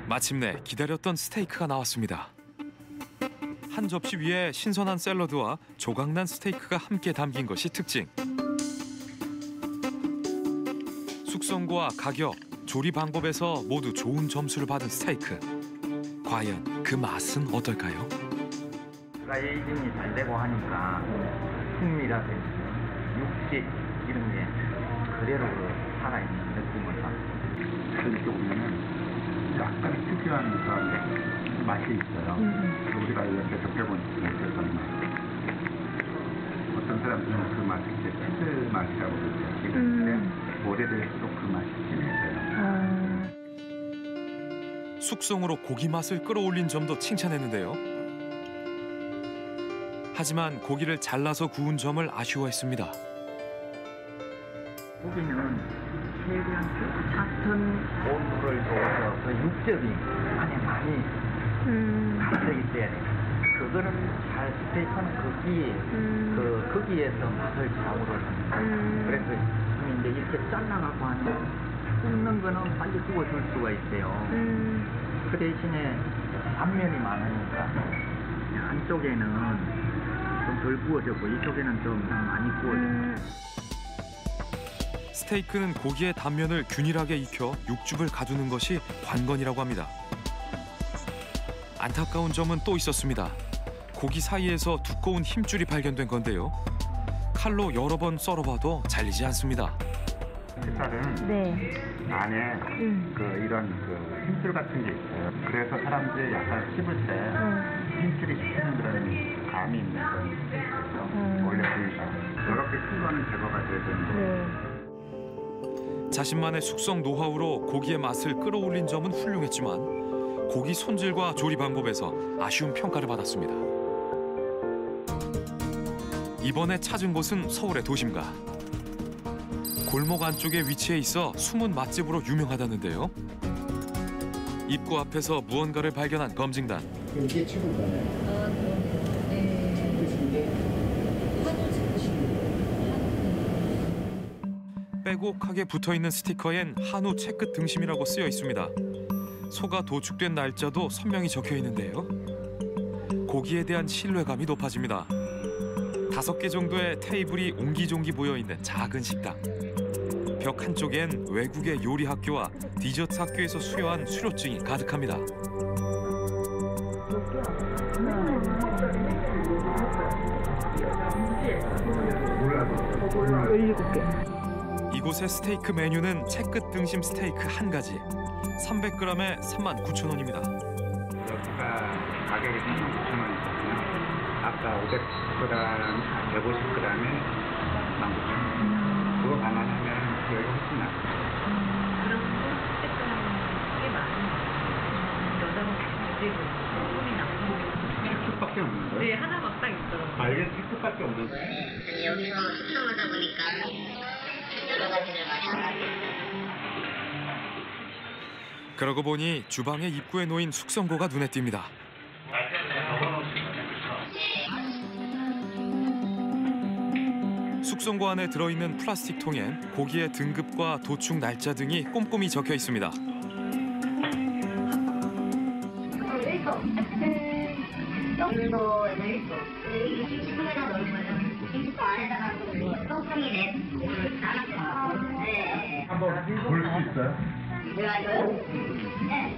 S1: 마침내 기다렸던 스테이크가 나왔습니다. 한 접시 위에 신선한 샐러드와 조각난 스테이크가 함께 담긴 것이 특징. 숙성과 가격, 조리 방법에서 모두 좋은 점수를 받은 스테이크. 과연 그 맛은 어떨까요?
S8: 에이징이 잘 되고 하니까 풍미라든지 육식 이런 게 그대로 살아있는 느낌을 받고
S7: 이렇게 보면은 약간 특이한 그런 맛이 있어요. 우리가 이렇게 접해보니까 어떤 사람들은 그 맛을 이제 치즈 맛이라고 그러는데 오래될수록 그 맛이 진해져요.
S1: 숙성으로 고기 맛을 끌어올린 점도 칭찬했는데요. 하지만 고기를 잘라서 구운 점을 아쉬워했습니다.
S8: 고기는 최대한 낮은 온도를 줘서 그 육즙이 안에 많이 감져 있어야 돼요. 그거는 잘 스테이크는 거기에서 맛을 좌우를 합니다. 그래서 이제 이렇게 잘라갖고 하면 굽는 거는 빨리 구워줄 수가 있어요. 그 대신에 단면이 많으니까 한쪽에는 좀 덜 구워졌고 이쪽에는 좀 많이 구워졌고.
S1: 스테이크는 고기의 단면을 균일하게 익혀 육즙을 가두는 것이 관건이라고 합니다. 안타까운 점은 또 있었습니다. 고기 사이에서 두꺼운 힘줄이 발견된 건데요. 칼로 여러 번 썰어봐도 잘리지 않습니다.
S7: 햇살은 안에 이런 힘줄 같은 게 있어요. 그래서 사람들이 약간 씹을 때 힘줄이 씹히는 그런 감이 있는 그런 게 있어요. 원래 보니까 이렇게 큰 거는 제거가 돼야 되는데
S1: 자신만의 숙성 노하우로 고기의 맛을 끌어올린 점은 훌륭했지만 고기 손질과 조리 방법에서 아쉬운 평가를 받았습니다. 이번에 찾은 곳은 서울의 도심가. 골목 안쪽에 위치해 있어 숨은 맛집으로 유명하다는데요. 입구 앞에서 무언가를 발견한 검증단.
S7: 이게 최고인가요?
S1: 빼곡하게 붙어있는 스티커엔 한우 채끝 등심이라고 쓰여 있습니다. 소가 도축된 날짜도 선명히 적혀 있는데요. 고기에 대한 신뢰감이 높아집니다. 5개 정도의 테이블이 옹기종기 모여있는 작은 식당. 벽 한쪽엔 외국의 요리 학교와 디저트 학교에서 수여한 수료증이 가득합니다.
S6: 17개.
S1: 이곳의 스테이크 메뉴는 채끝 등심 스테이크 한 가지. 300g에 39,000원입니다.
S7: 여기가 가격이 39,000원이거든요. 아까 500g, 150g에 19,000원. 그거 감안하면 여기가 훨씬 낫죠.
S9: 그런 꽤 많은 여자분 소문이 나고
S7: 채끝밖에 없는 거예요?
S9: 네, 하나만 딱 있더라고요.
S7: 이게 채끝밖에 없는 거예요?
S3: 여기서 숙성하다 보니까 여러 가지를 마셔가지고
S1: 그러고 보니 주방의 입구에 놓인 숙성고가 눈에 띕니다. 숙성고 안에 들어있는 플라스틱 통엔 고기의 등급과 도축 날짜 등이 꼼꼼히 적혀 있습니다.
S3: 정도에서 1도. 이게 김치통에다 넣을 거예요. 김치통 안에다가 똥통이 내 고기를 나눠서. 네.
S5: 한번 볼 수 있어요?
S3: 제가 이거요? 네.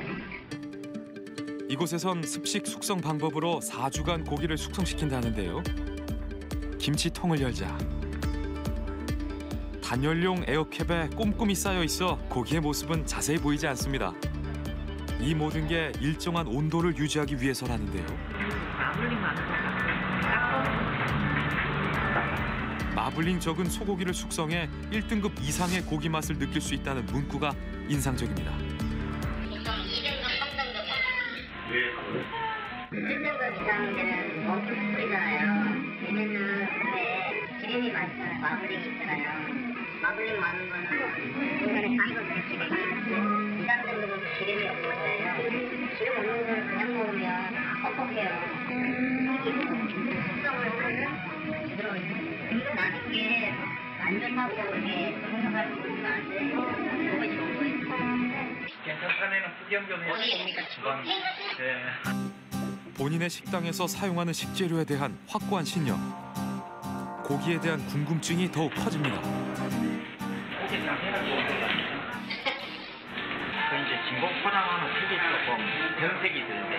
S1: 이곳에선 습식 숙성 방법으로 4주간 고기를 숙성시킨다는데요. 김치통을 열자 단열용 에어캡에 꼼꼼히 쌓여 있어 고기의 모습은 자세히 보이지 않습니다. 이 모든 게 일정한 온도를 유지하기 위해서라는데요. 마블링 적은 소고기를 숙성해 1등급 이상의 고기 맛을 느낄 수 있다는 문구가 인상적입니다.
S3: 보통 2등급, 3등급. 1등급 이상 되는 원뿔 스프이잖아요. 얘네는 왜 기름이 많잖아요. 마블링이 있잖아요. 마블링 많은 거는 중간에 단 것들이 기름이 있고 2, 3등급은 기름이 없는 거예요. 기름 없는 걸 그냥 먹으면 뻑뻑해요. 숙성을 하면은 부드러워요. 근데 나는 이게 안 좋다고 이렇게 생각할 수 있는 건 안 돼. 몸에 좋은 거예요.
S8: 괜찮다면 구경 좀 해주십니까? 네.
S1: 본인의 식당에서 사용하는 식재료에 대한 확고한 신념. 고기에 대한 궁금증이 더욱 커집니다.
S8: 고기 상태는 그 이제 진공 포장하는 팁이 조금 변색이 드는데.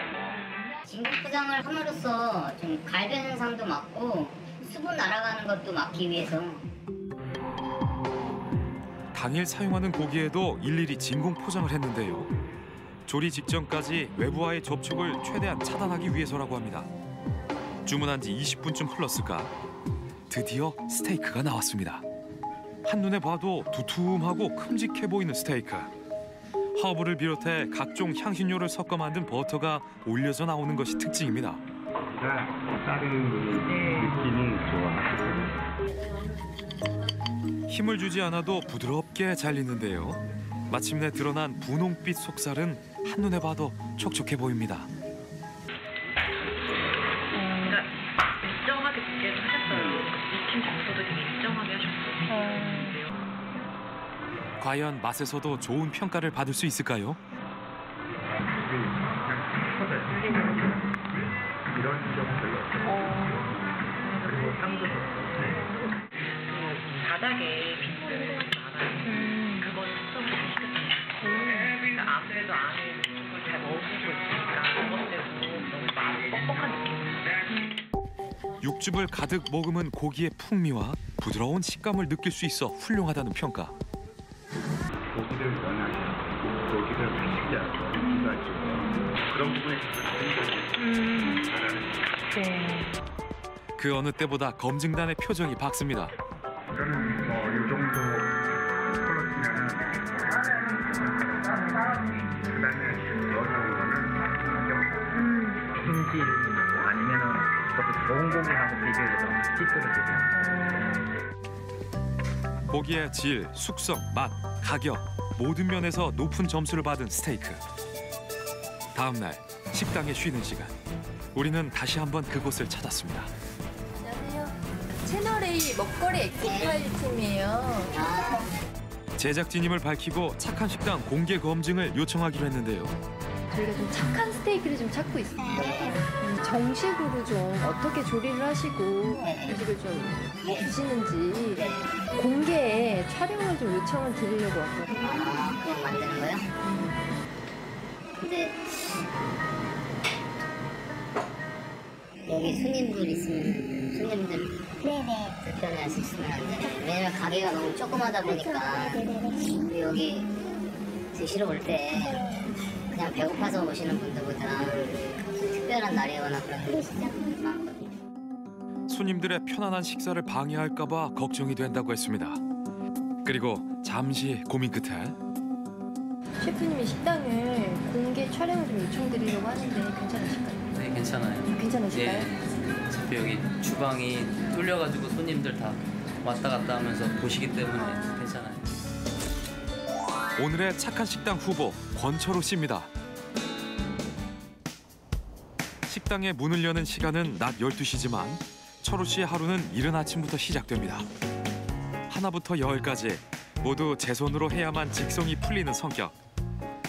S2: 진공 포장을 함으로써 좀 갈변 현상도 막고 수분 날아가는 것도 막기 위해서.
S1: 당일 사용하는 고기에도 일일이 진공 포장을 했는데요. 조리 직전까지 외부와의 접촉을 최대한 차단하기 위해서라고 합니다. 주문한 지 20분쯤 흘렀을까 드디어 스테이크가 나왔습니다. 한눈에 봐도 두툼하고 큼직해 보이는 스테이크. 허브를 비롯해 각종 향신료를 섞어 만든 버터가 올려져 나오는 것이 특징입니다.
S5: 다른 느낌이 좋아.
S1: 힘을 주지 않아도 부드럽게 잘리는데요. 마침내 드러난 분홍빛 속살은 한눈에 봐도 촉촉해 보입니다.
S9: 그러니까 일정하게 두께를 하셨어요. 익힘 정도도 되게 일정하게 하셨어요.
S1: 과연 맛에서도 좋은 평가를 받을 수 있을까요?
S5: 이런 점 별로 없어요. 그리고 향도 좋고.
S9: 바닥에 빈들이 많아요. 그걸 숙성을 시켰어요. 그러니까 아무래도 안에 그걸 잘 먹고 있으니까 그것 때문에 너무 많이 뻑뻑한 느낌이에요.
S1: 육즙을 가득 머금은 고기의 풍미와 부드러운 식감을 느낄 수 있어 훌륭하다는 평가.
S5: 고기를 원하는 고기를 맛있게 하고 그런 부분에
S1: 그 어느 때보다 검증단의 표정이 밝습니다.
S5: 이거는 이 정도 콜로스면은 그다음에 어려운 거는
S8: 품질 아니면은 그것도 좋은 고기하고 비교해서 찌끄러지죠.
S1: 고기의 질, 숙성, 맛, 가격 모든 면에서 높은 점수를 받은 스테이크. 다음 날 식당에 쉬는 시간. 우리는 다시 한번 그곳을 찾았습니다.
S6: 안녕하세요. 채널A 먹거리 엑스파일 팀이에요.
S1: 제작진임을 밝히고 착한 식당 공개 검증을 요청하기로 했는데요.
S6: 저희가 좀 착한 스테이크를 좀 찾고 있습니다. 정식으로 좀 어떻게 조리를 하시고 음식을 좀 드시는지 공개에 촬영을 좀 요청을 드리려고 왔거든요.
S2: 그냥 만드는 거요? 근데 여기 손님들 있으면 손님들 불편해하실 수는 안 돼. 왜냐면 가게가 너무 조그마다 보니까 그리고 여기 드시러 올 때 그냥 배고파서 오시는 분들보다 특별한 날이거나 그런 분들이 많거든요.
S1: 손님들의 편안한 식사를 방해할까 봐 걱정이 된다고 했습니다. 그리고 잠시 고민 끝에
S6: 셰프님이 식당을 공개 촬영을 좀 요청드리려고 하는데 괜찮으실까요?
S11: 네, 괜찮아요.
S6: 괜찮으실까요?
S11: 예. 어차피 여기 주방이 뚫려가지고 손님들 다 왔다 갔다 하면서 보시기 때문에 괜찮아요.
S1: 오늘의 착한 식당 후보 권철호 씨입니다. 식당의 문을 여는 시간은 낮 12시지만 철호 씨의 하루는 이른 아침부터 시작됩니다. 하나부터 10까지 모두 제 손으로 해야만 직성이 풀리는 성격.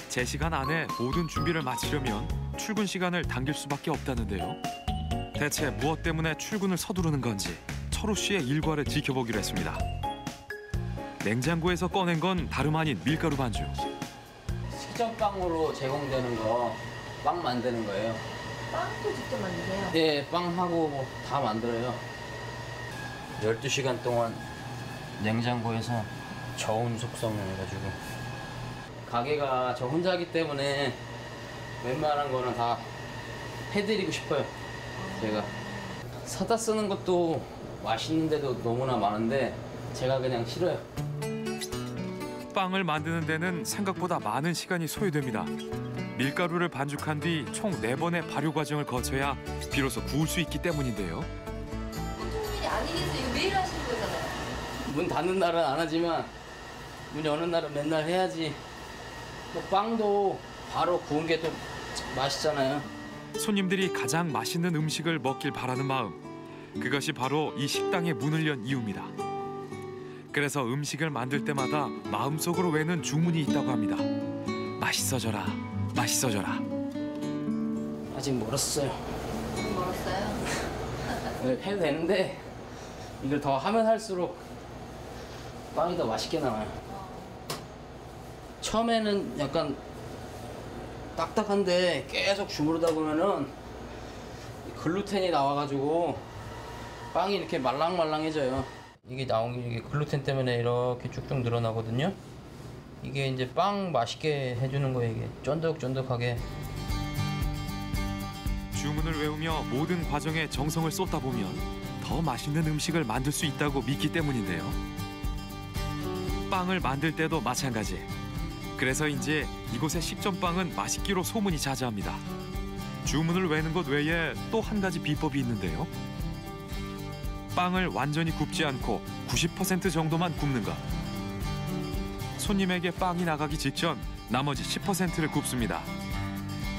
S1: 제 시간 안에 모든 준비를 마치려면 출근 시간을 당길 수밖에 없다는데요. 대체 무엇 때문에 출근을 서두르는 건지 철우 씨의 일과를 지켜보기로 했습니다. 냉장고에서 꺼낸 건 다름 아닌 밀가루 반죽.
S11: 식전빵으로 제공되는 거, 빵 만드는 거예요.
S6: 빵도 직접 만드세요?
S11: 네, 빵하고 뭐 다 만들어요. 12시간 동안 냉장고에서 저온 숙성해가지고. 가게가 저 혼자 하기 때문에 웬만한 거는 다 해드리고 싶어요. 제가 사다 쓰는 것도 맛있는데도 너무나 많은데 제가 그냥 싫어요.
S1: 빵을 만드는 데는 생각보다 많은 시간이 소요됩니다. 밀가루를 반죽한 뒤 총 4번의 발효 과정을 거쳐야 비로소 구울 수 있기 때문인데요.
S6: 보통 일이 아니겠어요. 이거 매일 하시는 거잖아요.
S11: 문 닫는 날은 안 하지만 문 여는 날은 맨날 해야지. 뭐 빵도 바로 구운 게 또 맛있잖아요.
S1: 손님들이 가장 맛있는 음식을 먹길 바라는 마음. 그것이 바로 이 식당의 문을 연 이유입니다. 그래서 음식을 만들 때마다 마음속으로 외는 주문이 있다고 합니다. 맛있어져라, 맛있어져라.
S11: 아직 멀었어요.
S6: 멀었어요?
S11: 해도 되는데 이걸 더 하면 할수록 빵이 더 맛있게 나와요. 처음에는 약간 딱딱한데 계속 주무르다 보면은 글루텐이 나와가지고 빵이 이렇게 말랑말랑해져요. 이게 나온 게 이게 글루텐 때문에 이렇게 쭉쭉 늘어나거든요. 이게 이제 빵 맛있게 해주는 거예요. 이게 쫀득쫀득하게.
S1: 주문을 외우며 모든 과정에 정성을 쏟다 보면 더 맛있는 음식을 만들 수 있다고 믿기 때문인데요. 빵을 만들 때도 마찬가지. 그래서인지 이곳의 식전빵은 맛있기로 소문이 자자합니다. 주문을 외는 것 외에 또 한 가지 비법이 있는데요. 빵을 완전히 굽지 않고 90% 정도만 굽는 것. 손님에게 빵이 나가기 직전 나머지 10%를 굽습니다.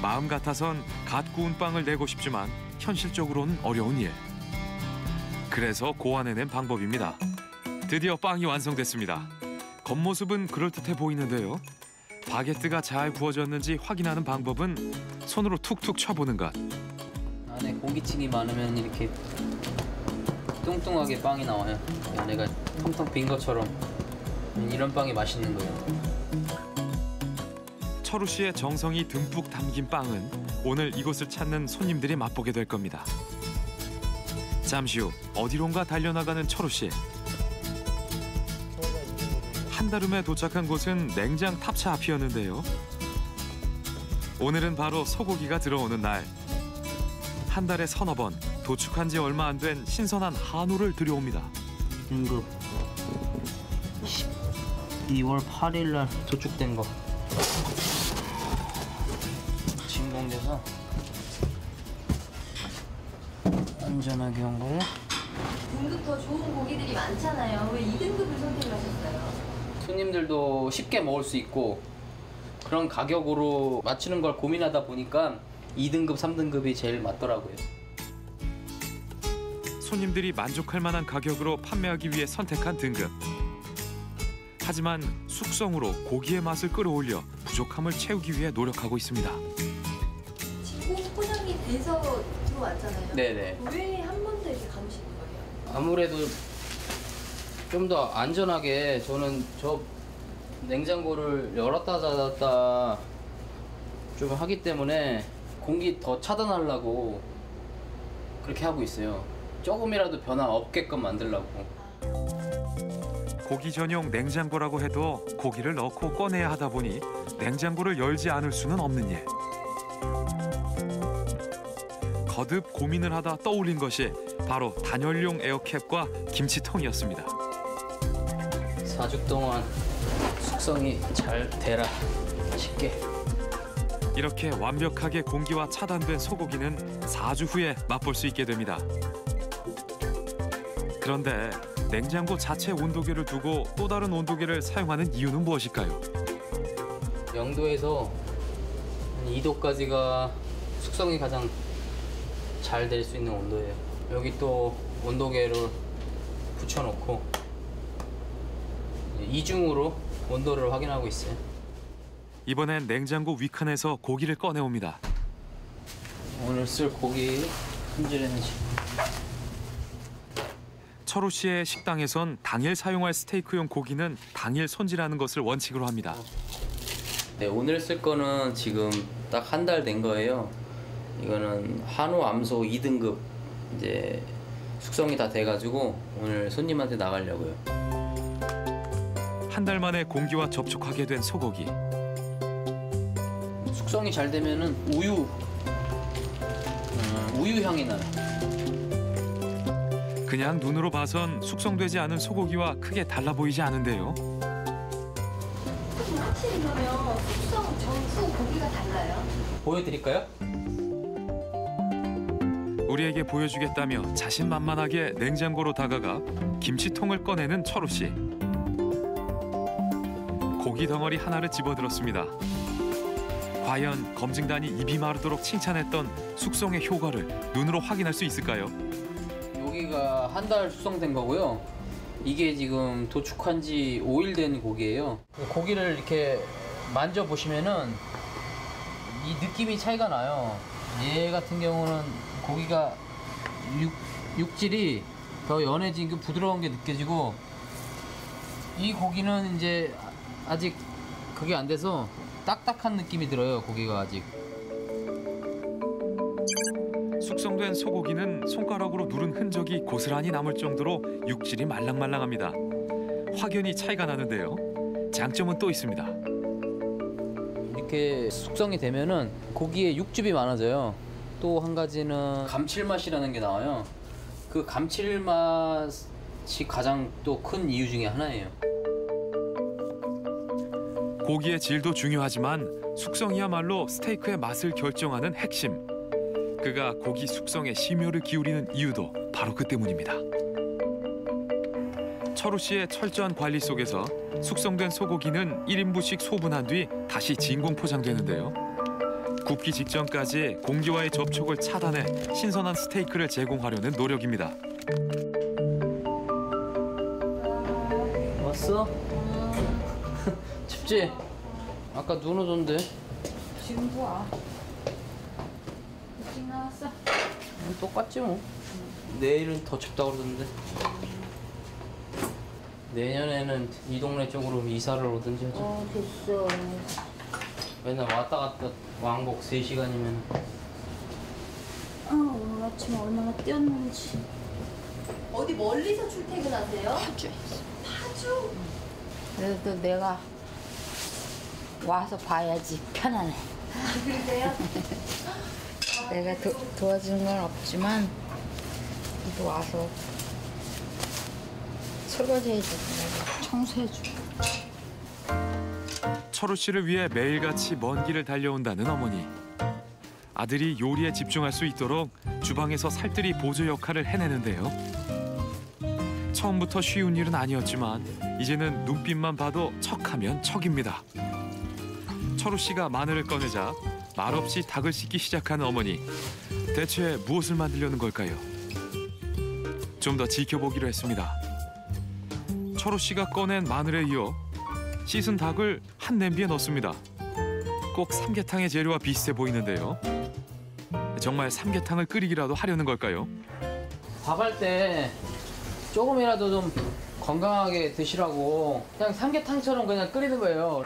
S1: 마음 같아선 갓 구운 빵을 내고 싶지만 현실적으로는 어려운 일. 그래서 고안해낸 방법입니다. 드디어 빵이 완성됐습니다. 겉모습은 그럴듯해 보이는데요. 바게트가 잘 구워졌는지 확인하는 방법은 손으로 툭툭 쳐보는 것.
S11: 안에 고기층이 많으면 이렇게 뚱뚱하게 빵이 나와요. 안에가 텅텅 빈 것처럼. 이런 빵이 맛있는 거예요.
S1: 철우 씨의 정성이 듬뿍 담긴 빵은 오늘 이곳을 찾는 손님들이 맛보게 될 겁니다. 잠시 후 어디론가 달려나가는 철우 씨. 한달음에 도착한 곳은 냉장 탑차 앞이었는데요. 오늘은 바로 소고기가 들어오는 날. 한 달에 서너 번 도축한 지 얼마 안 된 신선한 한우를 들여옵니다.
S11: 등급 12월 8일 날 도축된 거. 진공돼서 안전하게 한 거고.
S6: 등급 더 좋은 고기들이 많잖아요. 왜 2등급을 선택하셨어요?
S11: 손님들도 쉽게 먹을 수 있고 그런 가격으로 맞추는 걸 고민하다 보니까 2등급, 3등급이 제일 맞더라고요.
S1: 손님들이 만족할 만한 가격으로 판매하기 위해 선택한 등급. 하지만 숙성으로 고기의 맛을 끌어올려 부족함을 채우기 위해 노력하고 있습니다.
S6: 진공 포장이 돼서 들어왔잖아요.
S11: 네네.
S6: 왜 한 번 더 이렇게 가보시는 거예요?
S11: 아무래도 좀 더 안전하게 저는 저 냉장고를 열었다 닫았다 좀 하기 때문에 공기 더 차단하려고 그렇게 하고 있어요. 조금이라도 변화 없게끔 만들려고.
S1: 고기 전용 냉장고라고 해도 고기를 넣고 꺼내야 하다 보니 냉장고를 열지 않을 수는 없는 일. 거듭 고민을 하다 떠올린 것이 바로 단열용 에어캡과 김치통이었습니다.
S11: 4주 동안 숙성이 잘 되라 맛있게.
S1: 이렇게 완벽하게 공기와 차단된 소고기는 4주 후에 맛볼 수 있게 됩니다. 그런데 냉장고 자체 온도계를 두고 또 다른 온도계를 사용하는 이유는 무엇일까요?
S11: 0도에서 2도까지가 숙성이 가장 잘 될 수 있는 온도예요. 여기 또 온도계를 붙여놓고 이중으로 온도를 확인하고 있어요.
S1: 이번엔 냉장고 위칸에서 고기를 꺼내옵니다.
S11: 오늘 쓸 고기 손질해내지.
S1: 철우 씨의 식당에선 당일 사용할 스테이크용 고기는 당일 손질하는 것을 원칙으로 합니다.
S11: 네, 오늘 쓸 거는 지금 딱 한 달 된 거예요. 이거는 한우 암소 2등급 이제 숙성이 다 돼가지고 오늘 손님한테 나가려고요.
S1: 한 달 만에 공기와 접촉하게 된 소고기.
S11: 숙성이 잘 되면은 우유 향이 나요.
S1: 그냥 눈으로 봐선 숙성되지 않은 소고기와 크게 달라 보이지 않은데요.
S6: 확실히 그러면 숙성 전후 고기가 달라요?
S11: 보여드릴까요?
S1: 우리에게 보여주겠다며 자신만만하게 냉장고로 다가가 김치통을 꺼내는 철우 씨. 고기 덩어리 하나를 집어들었습니다. 과연 검증단이 입이 마르도록 칭찬했던 숙성의 효과를 눈으로 확인할 수 있을까요?
S11: 여기가 한 달 숙성된 거고요. 이게 지금 도축한 지 5일 된 고기예요. 고기를 이렇게 만져보시면은 이 느낌이 차이가 나요. 얘 같은 경우는 고기가 육질이 더 연해진 그 부드러운 게 느껴지고, 이 고기는 이제 아직 그게 안 돼서 딱딱한 느낌이 들어요. 고기가 아직.
S1: 숙성된 소고기는 손가락으로 누른 흔적이 고스란히 남을 정도로 육질이 말랑말랑합니다. 확연히 차이가 나는데요. 장점은 또 있습니다.
S11: 이렇게 숙성이 되면은 고기에 육즙이 많아져요. 또 한 가지는 감칠맛이라는 게 나와요. 그 감칠맛이 가장 또 큰 이유 중에 하나예요.
S1: 고기의 질도 중요하지만 숙성이야말로 스테이크의 맛을 결정하는 핵심. 그가 고기 숙성에 심혈을 기울이는 이유도 바로 그 때문입니다. 철우 씨의 철저한 관리 속에서 숙성된 소고기는 1인분씩 소분한 뒤 다시 진공 포장되는데요. 굽기 직전까지 공기와의 접촉을 차단해 신선한 스테이크를 제공하려는 노력입니다.
S11: 왔어? 춥지? 아까 눈 오던데.
S6: 지금도 와. 일찍 나왔어.
S11: 똑같지 뭐. 내일은 더 춥다고 그러던데. 내년에는 이 동네 쪽으로 이사를 오든지 하자.
S6: 됐어.
S11: 맨날 왔다 갔다 왕복 3시간이면.
S6: 오늘 아침에 얼마나 뛰었는지. 어디 멀리서 출퇴근하세요?
S12: 파주.
S6: 파주?
S12: 그래도 내가 와서 봐야지 편하네.
S6: 그러세요?
S12: 내가 도와주는 건 없지만 또 와서 설거지 해주고 청소해주고.
S1: 철우 씨를 위해 매일같이 먼 길을 달려온다는 어머니. 아들이 요리에 집중할 수 있도록 주방에서 살뜰히 보조 역할을 해내는데요. 처음부터 쉬운 일은 아니었지만 이제는 눈빛만 봐도 척하면 척입니다. 철우 씨가 마늘을 꺼내자 말없이 닭을 씻기 시작하는 어머니. 대체 무엇을 만들려는 걸까요? 좀 더 지켜보기로 했습니다. 철우 씨가 꺼낸 마늘에 이어 씻은 닭을 한 냄비에 넣습니다. 꼭 삼계탕의 재료와 비슷해 보이는데요. 정말 삼계탕을 끓이기라도 하려는 걸까요?
S11: 밥할 때 조금이라도 좀 건강하게 드시라고 그냥 삼계탕처럼 그냥 끓이는 거예요.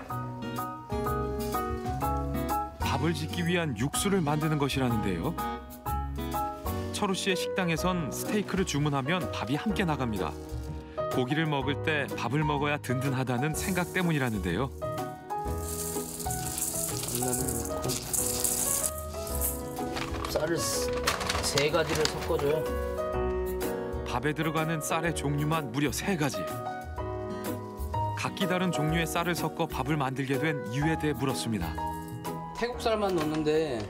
S1: 밥을 짓기 위한 육수를 만드는 것이라는데요. 철우 씨의 식당에선 스테이크를 주문하면 밥이 함께 나갑니다. 고기를 먹을 때 밥을 먹어야 든든하다는 생각 때문이라는데요.
S11: 쌀을 3가지를 섞어줘요.
S1: 밥에 들어가는 쌀의 종류만 무려 3가지. 각기 다른 종류의 쌀을 섞어 밥을 만들게 된 이유에 대해 물었습니다.
S11: 태국 쌀만 넣는데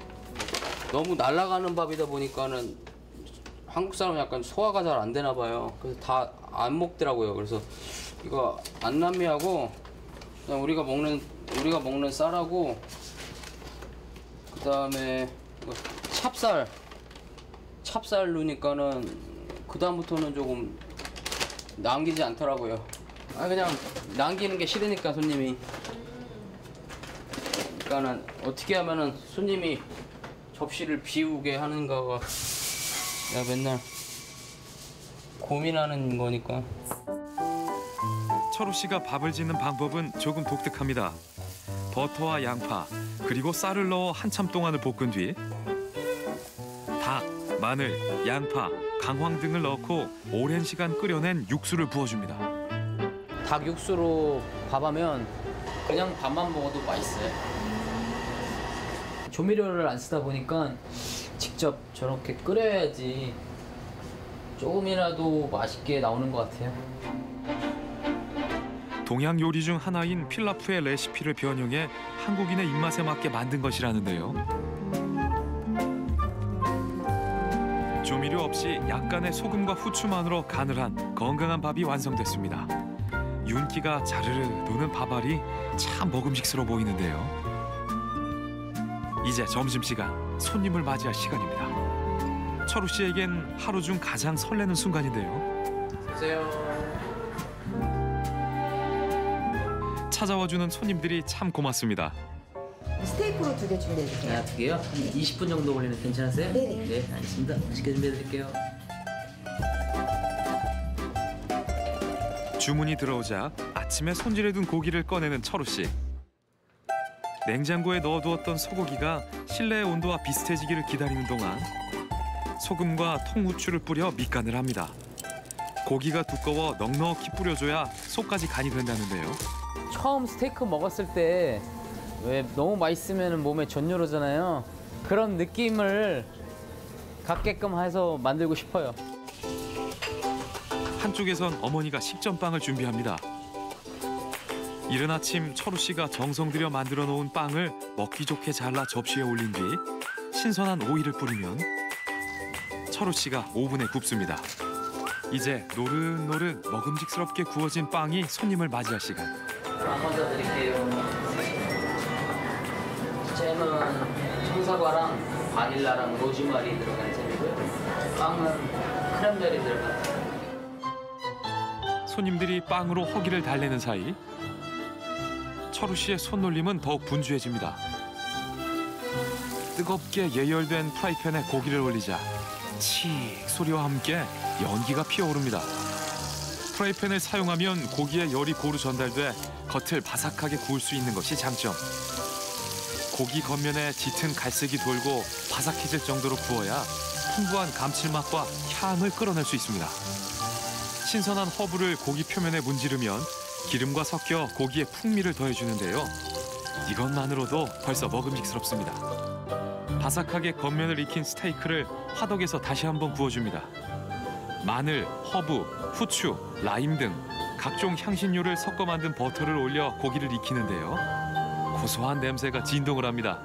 S11: 너무 날아가는 밥이다 보니까는 한국 사람은 약간 소화가 잘 안 되나 봐요. 그래서 다 안 먹더라고요. 그래서 이거 안남미하고 그냥 우리가 먹는 쌀하고 그다음에 찹쌀 넣으니까는 그다음부터는 조금 남기지 않더라고요. 그냥 남기는 게 싫으니까 손님이. 그러니까는 어떻게 하면은 손님이 접시를 비우게 하는가가 내가 맨날 고민하는 거니까.
S1: 철우 씨가 밥을 짓는 방법은 조금 독특합니다. 버터와 양파 그리고 쌀을 넣어 한참 동안을 볶은 뒤 닭, 마늘, 양파, 강황 등을 넣고 오랜 시간 끓여낸 육수를 부어줍니다.
S11: 닭 육수로 밥하면 그냥 밥만 먹어도 맛있어요. 조미료를 안 쓰다 보니까 직접 저렇게 끓여야지 조금이라도 맛있게 나오는 것 같아요.
S1: 동양 요리 중 하나인 필라프의 레시피를 변형해 한국인의 입맛에 맞게 만든 것이라는데요. 조미료 없이 약간의 소금과 후추만으로 간을 한 건강한 밥이 완성됐습니다. 윤기가 자르르 도는 밥알이 참 먹음직스러워 보이는데요. 이제 점심시간, 손님을 맞이할 시간입니다. 철우 씨에겐 하루 중 가장 설레는 순간인데요.
S11: 드세요.
S1: 찾아와주는 손님들이 참 고맙습니다.
S13: 스테이크로 2개 준비해주세요.
S11: 2개요? 한 20분 정도 걸리는 괜찮으세요?
S13: 네네.
S11: 네, 알겠습니다. 맛있게 준비해드릴게요.
S1: 주문이 들어오자 아침에 손질해 둔 고기를 꺼내는 철우 씨. 냉장고에 넣어두었던 소고기가 실내의 온도와 비슷해지기를 기다리는 동안 소금과 통후추를 뿌려 밑간을 합니다. 고기가 두꺼워 넉넉히 뿌려줘야 속까지 간이 된다는데요.
S11: 처음 스테이크 먹었을 때 왜 너무 맛있으면 몸에 전율하잖아요. 그런 느낌을 갖게끔 해서 만들고 싶어요.
S1: 한쪽에선 어머니가 식전빵을 준비합니다. 이른 아침 철우 씨가 정성 들여 만들어 놓은 빵을 먹기 좋게 잘라 접시에 올린 뒤 신선한 오일을 뿌리면 철우 씨가 오븐에 굽습니다. 이제 노릇노릇 먹음직스럽게 구워진 빵이 손님을 맞이할 시간.
S11: 빵 먼저 드릴게요. 잼은 청사과랑 바닐라랑 로즈마리 들어간 잼이고요. 빵은 크랜베리 들어간 잼.
S1: 손님들이 빵으로 허기를 달래는 사이 철우 씨의 손놀림은 더욱 분주해집니다. 뜨겁게 예열된 프라이팬에 고기를 올리자 칙 소리와 함께 연기가 피어오릅니다. 프라이팬을 사용하면 고기의 열이 고루 전달돼 겉을 바삭하게 구울 수 있는 것이 장점. 고기 겉면에 짙은 갈색이 돌고 바삭해질 정도로 구워야 풍부한 감칠맛과 향을 끌어낼 수 있습니다. 신선한 허브를 고기 표면에 문지르면 기름과 섞여 고기에 풍미를 더해주는데요. 이것만으로도 벌써 먹음직스럽습니다. 바삭하게 겉면을 익힌 스테이크를 화덕에서 다시 한번 구워줍니다. 마늘, 허브, 후추, 라임 등 각종 향신료를 섞어 만든 버터를 올려 고기를 익히는데요. 고소한 냄새가 진동을 합니다.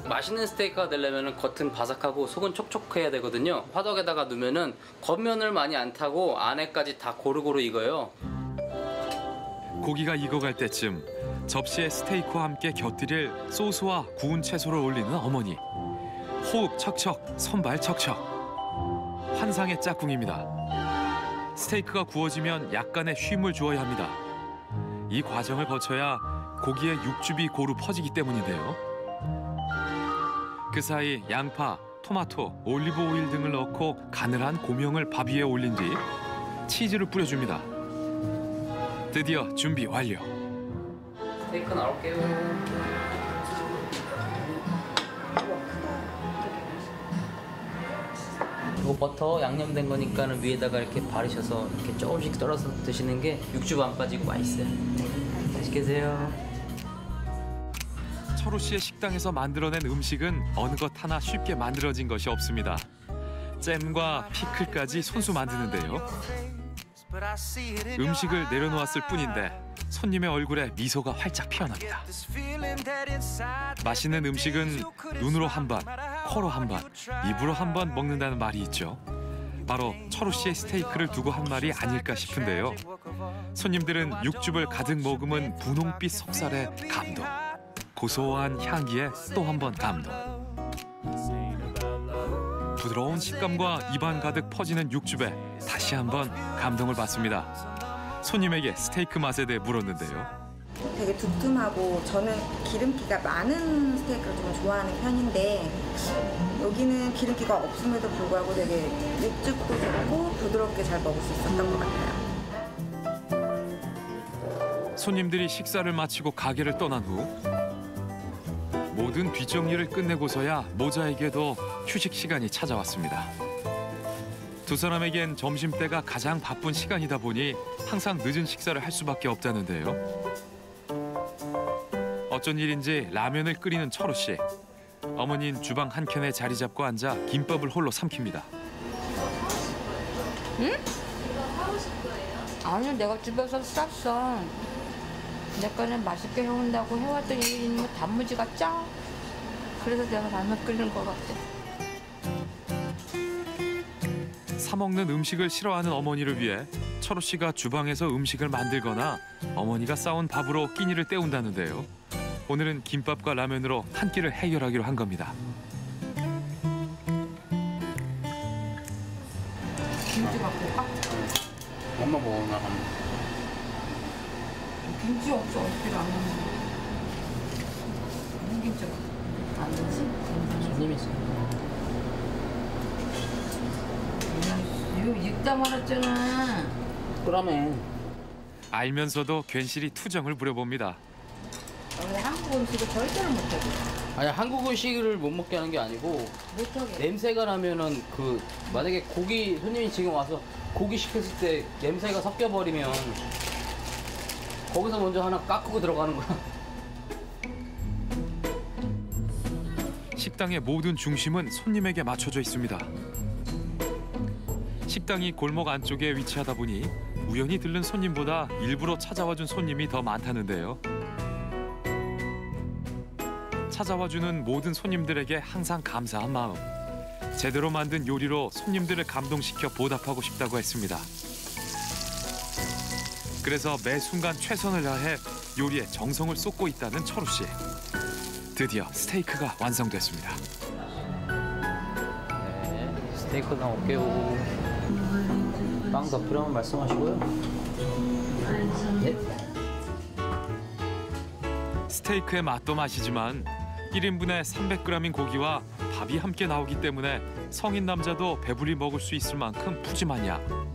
S11: 맛있는 스테이크가 되려면 겉은 바삭하고 속은 촉촉해야 되거든요. 화덕에다가 넣으면 겉면을 많이 안 타고 안에까지 다 고루고루 익어요.
S1: 고기가 익어갈 때쯤 접시에 스테이크와 함께 곁들일 소스와 구운 채소를 올리는 어머니. 호흡 척척, 손발 척척. 환상의 짝꿍입니다. 스테이크가 구워지면 약간의 쉼을 주어야 합니다. 이 과정을 거쳐야 고기의 육즙이 고루 퍼지기 때문인데요. 그 사이 양파, 토마토, 올리브 오일 등을 넣고 간을 한 고명을 밥 위에 올린 뒤 치즈를 뿌려줍니다. 드디어 준비 완료.
S11: 스테이크 나올게요. 이거 버터 양념된 거니까는 위에다가 이렇게 바르셔서 이렇게 조금씩 썰어서 드시는 게 육즙 안 빠지고 맛있어요. 맛있게 드세요.
S1: 철우 씨의 식당에서 만들어낸 음식은 어느 것 하나 쉽게 만들어진 것이 없습니다. 잼과 피클까지 손수 만드는데요. 음식을 내려놓았을 뿐인데 손님의 얼굴에 미소가 활짝 피어납니다. 맛있는 음식은 눈으로 한 번, 코로 한 번, 입으로 한 번 먹는다는 말이 있죠. 바로 철우 씨의 스테이크를 두고 한 말이 아닐까 싶은데요. 손님들은 육즙을 가득 머금은 분홍빛 속살에 감동. 고소한 향기에 또 한 번 감동. 부드러운 식감과 입안 가득 퍼지는 육즙에 다시 한번 감동을 받습니다. 손님에게 스테이크 맛에 대해 물었는데요.
S14: 되게 두툼하고 저는 기름기가 많은 스테이크를 좀 좋아하는 편인데 여기는 기름기가 없음에도 불구하고 되게 육즙도 좋고 부드럽게 잘 먹을 수 있었던 것 같아요.
S1: 손님들이 식사를 마치고 가게를 떠난 후 모든 뒷정리를 끝내고서야 모자에게도 휴식 시간이 찾아왔습니다. 두 사람에겐 점심때가 가장 바쁜 시간이다 보니 항상 늦은 식사를 할 수밖에 없다는데요. 어쩐 일인지 라면을 끓이는 철우 씨. 어머니는 주방 한켠에 자리 잡고 앉아 김밥을 홀로 삼킵니다.
S12: 응? 아니 내가 집에서 쌌어. 내 거는 맛있게 해온다고 해왔더니 뭐 단무지가 짜. 그래서 내가 라면 끓이는 것 같아.
S1: 사 먹는 음식을 싫어하는 어머니를 위해 철우 씨가 주방에서 음식을 만들거나 어머니가 싸온 밥으로 끼니를 때운다는데요. 오늘은 김밥과 라면으로 한 끼를 해결하기로 한 겁니다.
S12: 김치 갖고 올까?
S11: 엄마 먹어 나.
S12: 김치 없어. 어떻게 라면 먹어? 무슨 김치가? 아니지?
S11: 손님 있어.
S12: 이거 읽다 말았잖아.
S11: 그러면
S1: 알면서도 괜시리 투정을 부려봅니다.
S12: 원래 한국 음식을 절대로 못하게.
S11: 아니 한국 음식을 못 먹게 하는 게 아니고
S12: 못하게.
S11: 냄새가 나면은 그 만약에 고기 손님이 지금 와서 고기 시켰을 때 냄새가 섞여버리면 거기서 먼저 하나 깎고 들어가는 거야.
S1: 식당의 모든 중심은 손님에게 맞춰져 있습니다. 식당이 골목 안쪽에 위치하다 보니 우연히 들른 손님보다 일부러 찾아와준 손님이 더 많다는데요. 찾아와주는 모든 손님들에게 항상 감사한 마음. 제대로 만든 요리로 손님들을 감동시켜 보답하고 싶다고 했습니다. 그래서 매 순간 최선을 다해 요리에 정성을 쏟고 있다는 철우 씨. 드디어 스테이크가 완성됐습니다.
S11: 네, 스테이크 나올게요. 빵 더 필요하면 말씀하시고요. 네.
S1: 스테이크의 맛도 맛이지만 1인분에 300g인 고기와 밥이 함께 나오기 때문에 성인 남자도 배불리 먹을 수 있을 만큼 푸짐한 양.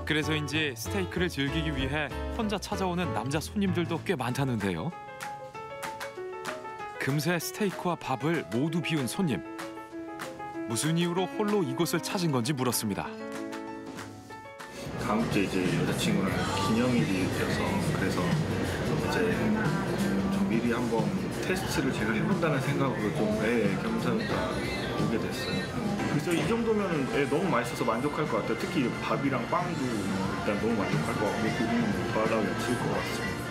S1: 그래서인지 스테이크를 즐기기 위해 혼자 찾아오는 남자 손님들도 꽤 많다는데요. 금세 스테이크와 밥을 모두 비운 손님. 무슨 이유로 홀로 이곳을 찾은 건지 물었습니다.
S5: 다음 주에 이제 여자친구랑 기념일이어서 그래서 이제 좀 미리 한번 테스트를 제가 해본다는 생각으로 좀 겸사겸사 오게 됐어요. 그래서 이 정도면 너무 맛있어서 만족할 것 같아요. 특히 밥이랑 빵도 일단 너무 만족할 것 같고 고기는 더하다고 없을 것 같습니다.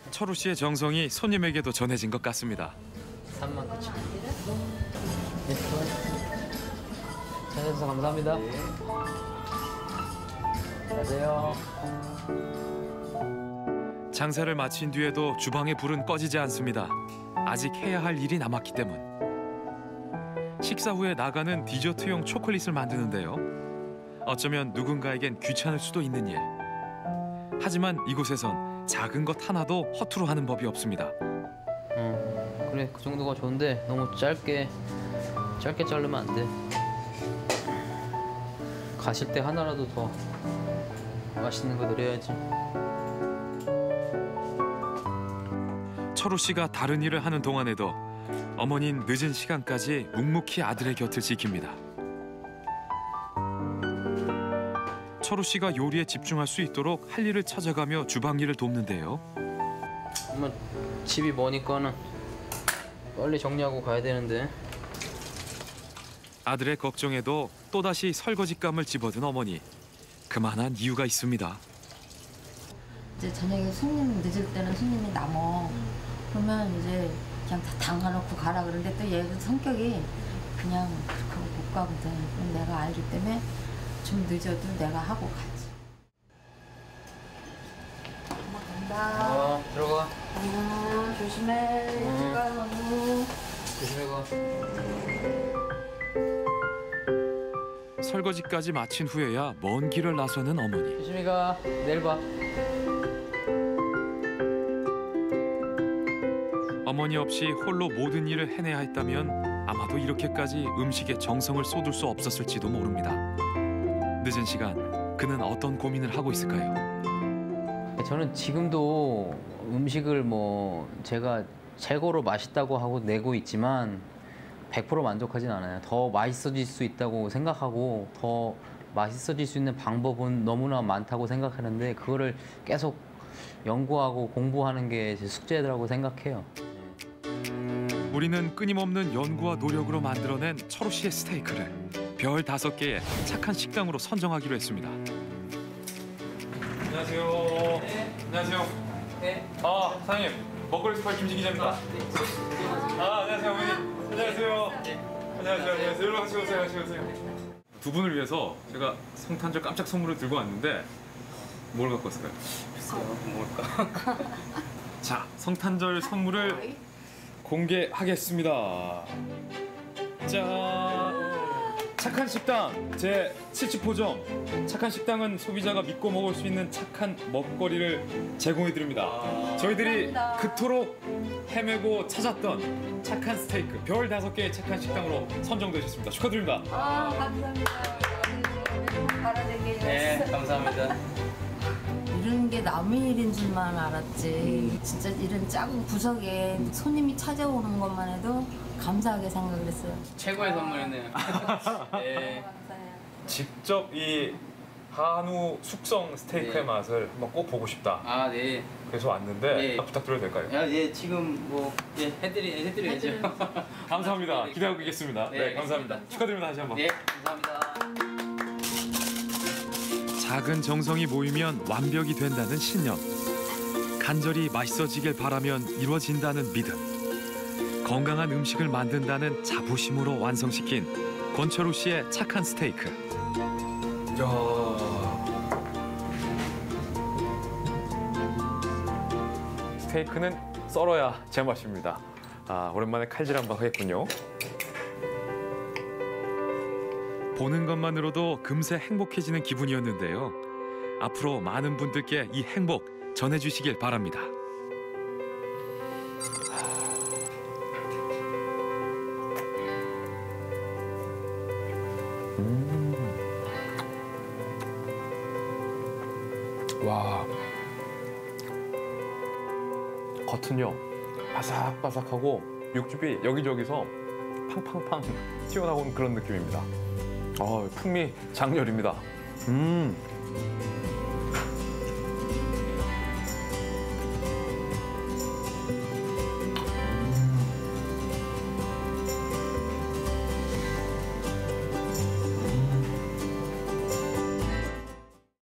S1: 철우 씨의 정성이 손님에게도 전해진 것 같습니다.
S11: 39,000원. 네, 찾아주셔서 감사합니다. 안녕하세요.
S1: 장사를 마친 뒤에도 주방의 불은 꺼지지 않습니다. 아직 해야 할 일이 남았기 때문. 식사 후에 나가는 디저트용 초콜릿을 만드는데요. 어쩌면 누군가에겐 귀찮을 수도 있는 일. 하지만 이곳에선 작은 것 하나도 허투루 하는 법이 없습니다.
S11: 그래 그 정도가 좋은데 너무 짧게 자르면 안 돼. 가실 때 하나라도 더 맛있는 거 드려야지.
S1: 철우 씨가 다른 일을 하는 동안에도 어머니는 늦은 시간까지 묵묵히 아들의 곁을 지킵니다. 철우 씨가 요리에 집중할 수 있도록 할 일을 찾아가며 주방 일을 돕는데요.
S11: 엄마 집이 머니까는 빨리 정리하고 가야 되는데.
S1: 아들의 걱정에도 또다시 설거지감을 집어든 어머니. 그만한 이유가 있습니다.
S12: 이제 저녁에 손님 늦을 때는 손님이 남어. 그러면 이제 그냥 다 담가놓고 가라 그러는데 또 얘도 성격이 그냥 그렇게 못 가거든. 그럼 내가 알기 때문에 좀 늦어도 내가 하고 가지. 엄마 간다.
S11: 들어가.
S12: 조심해. 들어가 너무.
S11: 조심해 가.
S1: 설거지까지 마친 후에야 먼 길을 나서는 어머니.
S11: 조심히 가. 내일 봐.
S1: 어머니 없이 홀로 모든 일을 해내야 했다면 아마도 이렇게까지 음식에 정성을 쏟을 수 없었을지도 모릅니다. 늦은 시간, 그는 어떤 고민을 하고 있을까요?
S11: 저는 지금도 음식을 뭐 제가 최고로 맛있다고 하고 내고 있지만 100% 만족하진 않아요. 더 맛있어질 수 있다고 생각하고 더 맛있어질 수 있는 방법은 너무나 많다고 생각하는데 그거를 계속 연구하고 공부하는 게 제 숙제라고 생각해요.
S1: 우리는 끊임없는 연구와 노력으로 만들어낸 철호 씨의 스테이크를 별 5개의 착한 식당으로 선정하기로 했습니다. 안녕하세요.
S11: 네.
S1: 안녕하세요.
S11: 네.
S1: 아, 사장님. 먹거리 스파이 김지 기자입니다. 안녕하세요, 어머니. 안녕하세요. 안녕하세요. 일로 같이 오세요. 두 분을 위해서 제가 성탄절 깜짝 선물을 들고 왔는데 뭘 갖고 왔을까요?
S11: 글쎄요, 뭘까?
S1: 자, 성탄절 선물을 공개하겠습니다. 짠! 착한 식당 제 70호점. 착한 식당은 소비자가 믿고 먹을 수 있는 착한 먹거리를 제공해드립니다. 저희들이
S6: 감사합니다.
S1: 그토록 헤매고 찾았던 착한 스테이크 별 5개의 착한 식당으로 선정되셨습니다. 축하드립니다.
S6: 감사합니다. 바라되게.
S11: 네, 감사합니다.
S12: 이런 게 남의 일인 줄만 알았지. 진짜 이런 작은 구석에 손님이 찾아오는 것만 해도 감사하게 생각을 했어요.
S11: 최고의 선물이네요. 네.
S1: 직접 이 한우 숙성 스테이크의
S11: 네.
S1: 맛을 한번 꼭 보고 싶다.
S11: 아, 네.
S1: 그래서 왔는데
S11: 네.
S1: 부탁드려도 될까요?
S11: 야, 예, 지금 뭐 해드려야죠.
S1: 감사합니다. 기대하고 있겠습니다. 네, 감사합니다. 축하드립니다. 다시 한번.
S11: 네, 감사합니다.
S1: 작은 정성이 모이면 완벽이 된다는 신념. 간절히 맛있어지길 바라면 이루어진다는 믿음. 건강한 음식을 만든다는 자부심으로 완성시킨 권철우 씨의 착한 스테이크. 야. 스테이크는 썰어야 제맛입니다. 아, 오랜만에 칼질 한번 하겠군요. 보는 것만으로도 금세 행복해지는 기분이었는데요. 앞으로 많은 분들께 이 행복 전해주시길 바랍니다. 와, 겉은요 바삭바삭하고 육즙이 여기저기서 팡팡팡 튀어나오는 그런 느낌입니다. 풍미 장렬입니다.